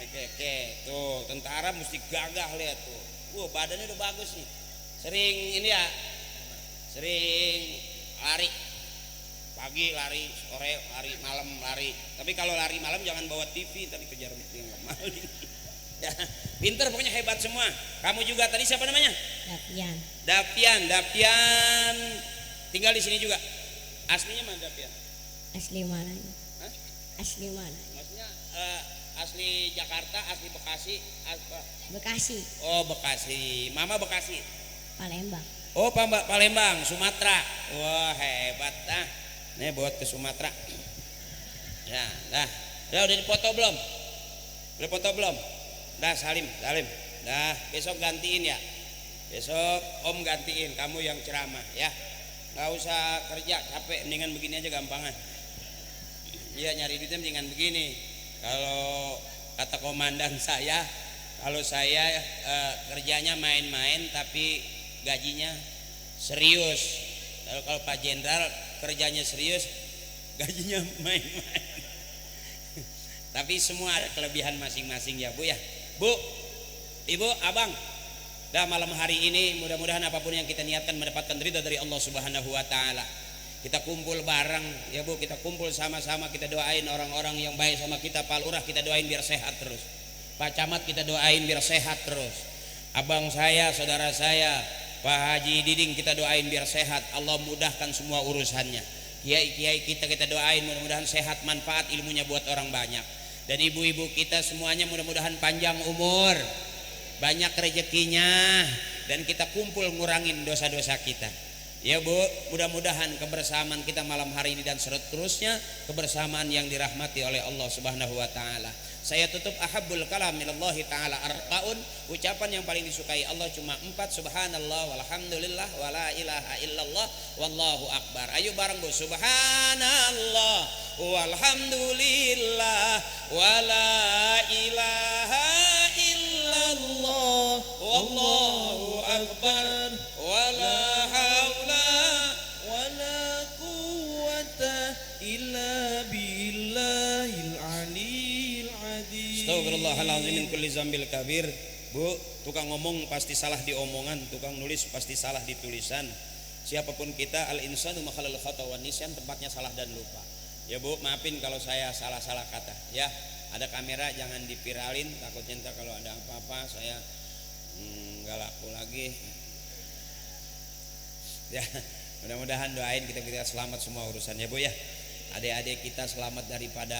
Oke, tuh tentara mesti gagah lihat tuh. Wah, badannya udah bagus nih. Sering ini ya, sering lari. Pagi lari, sore lari, malam lari. Tapi kalau lari malam jangan bawa TV, tadi kejar yang maling. Ya, pinter pokoknya, hebat semua. Kamu juga tadi siapa namanya? Dapian. Tinggal di sini juga. Aslinya mana Dapian? Asli mana? Hah? Asli mana? Maksudnya asli Jakarta, asli Bekasi, apa? Bekasi, Oh Bekasi. Mama Bekasi. Palembang. Oh Palembang, Sumatera. Wah hebat dah. Nih buat ke Sumatera. Ya, dah. Udah dipoto belum? Udah foto belum? Dah Salim. Dah, besok gantiin ya. Besok Om gantiin, kamu yang ceramah ya. Nggak usah kerja capek, mendingan begini aja gampangan. Iya, nyari duitnya mendingan begini. Kalau kata komandan saya, kalau saya kerjanya main-main tapi gajinya serius. Kalau Pak Jenderal kerjanya serius, gajinya main-main. Tapi semua ada kelebihan masing-masing ya Bu ya. Bu, Ibu, Abang. Dah malam hari ini mudah-mudahan apapun yang kita niatkan mendapatkan ridha dari Allah Subhanahu wa taala. Kita kumpul bareng ya Bu, kita kumpul sama-sama, kita doain orang-orang yang baik sama kita. Pak Lurah kita doain biar sehat terus. Pak Camat kita doain biar sehat terus. Abang saya, saudara saya, Pak Haji Diding kita doain biar sehat. Allah mudahkan semua urusannya. Kiai-kiai kita doain mudah-mudahan sehat, manfaat ilmunya buat orang banyak. Dan ibu-ibu kita semuanya mudah-mudahan panjang umur, banyak rezekinya, dan kita kumpul ngurangin dosa-dosa kita. Ya Bu, mudah-mudahan kebersamaan kita malam hari ini dan seterusnya kebersamaan yang dirahmati oleh Allah Subhanahu wa taala. Saya tutup ahabbul kalam minallahi taala arqaun, ucapan yang paling disukai Allah cuma 4, subhanallah walhamdulillah wala ilaha illallah wallahu akbar. Ayo bareng Bu, subhanallah walhamdulillah wala ilaha illallah wallahu akbar wala haula wala quwwata illa billahil aliyil azim. Astagfirullahaladzim min kulli zambil kabir. Bu, tukang ngomong pasti salah di omongan, tukang nulis pasti salah di tulisan. Siapapun kita, al insanu makhalal khata wan nisyan, tempatnya salah dan lupa. Ya Bu, maafin kalau saya salah-salah kata ya. Ada kamera jangan dipiralin, takutnya ntar kalau ada apa-apa saya nggak laku lagi. Ya, mudah-mudahan doain kita selamat semua urusan ya Bu ya. Adik-adik kita selamat daripada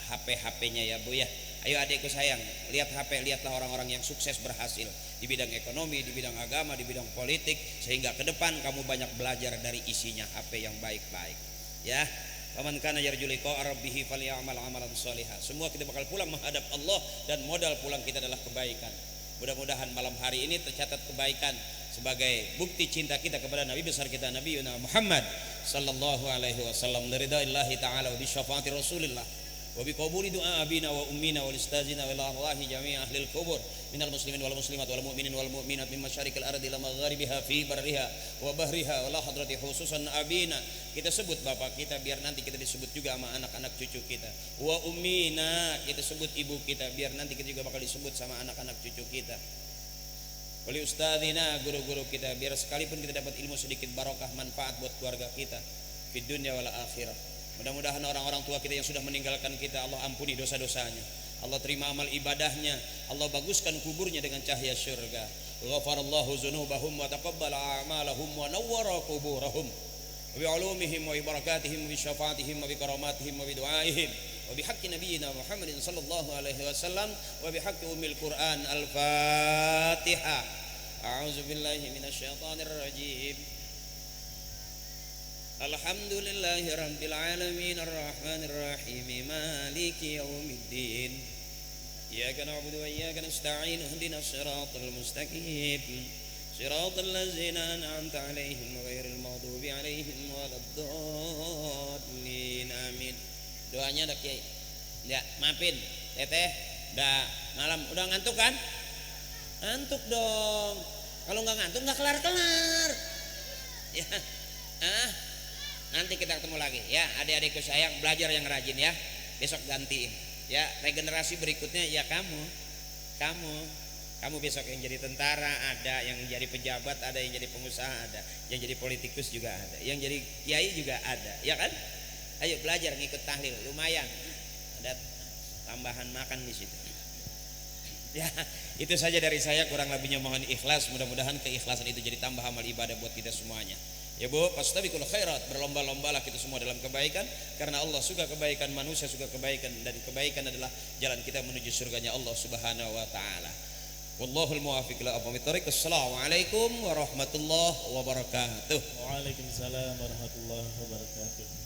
HP-HP-nya ya Bu ya. Ayo adikku sayang, lihat HP, lihatlah orang-orang yang sukses berhasil di bidang ekonomi, di bidang agama, di bidang politik, sehingga ke depan kamu banyak belajar dari isinya HP yang baik-baik. Ya. Faman kana yarju liqa'a rabbih falyamal 'amalan shalihan. Semua kita bakal pulang menghadap Allah dan modal pulang kita adalah kebaikan. Mudah-mudahan malam hari ini tercatat kebaikan sebagai bukti cinta kita kepada Nabi besar kita Nabi Muhammad sallallahu alaihi wasallam. Ridaillahi ta'ala wa bi syafaati Rasulillah wa bi qabuli du'a abina wa ummina wal istazina wal arwahi jami' ahli al-qubur minal muslimin wal muslimat wal mu'minin wal mu'minat min masyariqil ardi ila magharibiha fi barriha wa bahriha wa la hadrati khususan abina. Kita sebut bapak kita biar nanti kita disebut juga sama anak-anak cucu kita. Wa ummina, kita sebut ibu kita biar nanti kita juga bakal disebut sama anak-anak cucu kita. Wali ustadzina, guru-guru kita biar sekalipun kita dapat ilmu sedikit barokah manfaat buat keluarga kita di dunia wal akhirah. Mudah-mudahan orang-orang tua kita yang sudah meninggalkan kita Allah ampuni dosa-dosanya, Allah terima amal ibadahnya, Allah baguskan kuburnya dengan cahaya syurga. Ghafarallahu dzunubahum wa taqabbala a'malahum wa nawwara quburahum wa bi'ulumihim wa barakatihim wa syafaatihim wa bikaramatihim wa bidu'aihim wa bihaqqi nabiyyina Muhammadin sallallahu alaihi wasallam wa bihaqqi ummil Qur'an. Al-Fatihah. A'udzu billahi minasyaitonir rajim. Alhamdulillahi rabbil alamin arrahmanir rahim maliki yaumiddin. Iyyaka na'budu wa iyyaka nasta'in ihdinas siratal mustaqim Shiratal ladzina an'amta 'alaihim ghairil maghdubi 'alaihim waladdallin. Amin. Doanya dah Kiai. Ya, maafin. Teteh, dah malam udah ngantuk kan? Ngantuk dong. Kalau nggak ngantuk nggak kelar-kelar. Ya. Nanti kita ketemu lagi ya, adik-adikku sayang, belajar yang rajin ya. Besok gantiin. Ya, regenerasi berikutnya ya kamu besok yang jadi tentara ada, yang jadi pejabat ada, yang jadi pengusaha ada, yang jadi politikus juga ada, yang jadi kiai juga ada, ya kan? Ayo belajar ngikut tahlil, lumayan ada tambahan makan di situ. Ya, itu saja dari saya, kurang lebihnya mohon ikhlas. Mudah-mudahan keikhlasan itu jadi tambah amal ibadah buat kita semuanya. Ya Bu, fastabiqul khairat, berlomba-lombalah kita semua dalam kebaikan, karena Allah suka kebaikan, manusia suka kebaikan, dan kebaikan adalah jalan kita menuju surganya Allah Subhanahu wa taala. Wallahul muwaffiq ila aqwamit thoriq. Assalamualaikum warahmatullahi wabarakatuh. Waalaikumsalam warahmatullahi wabarakatuh.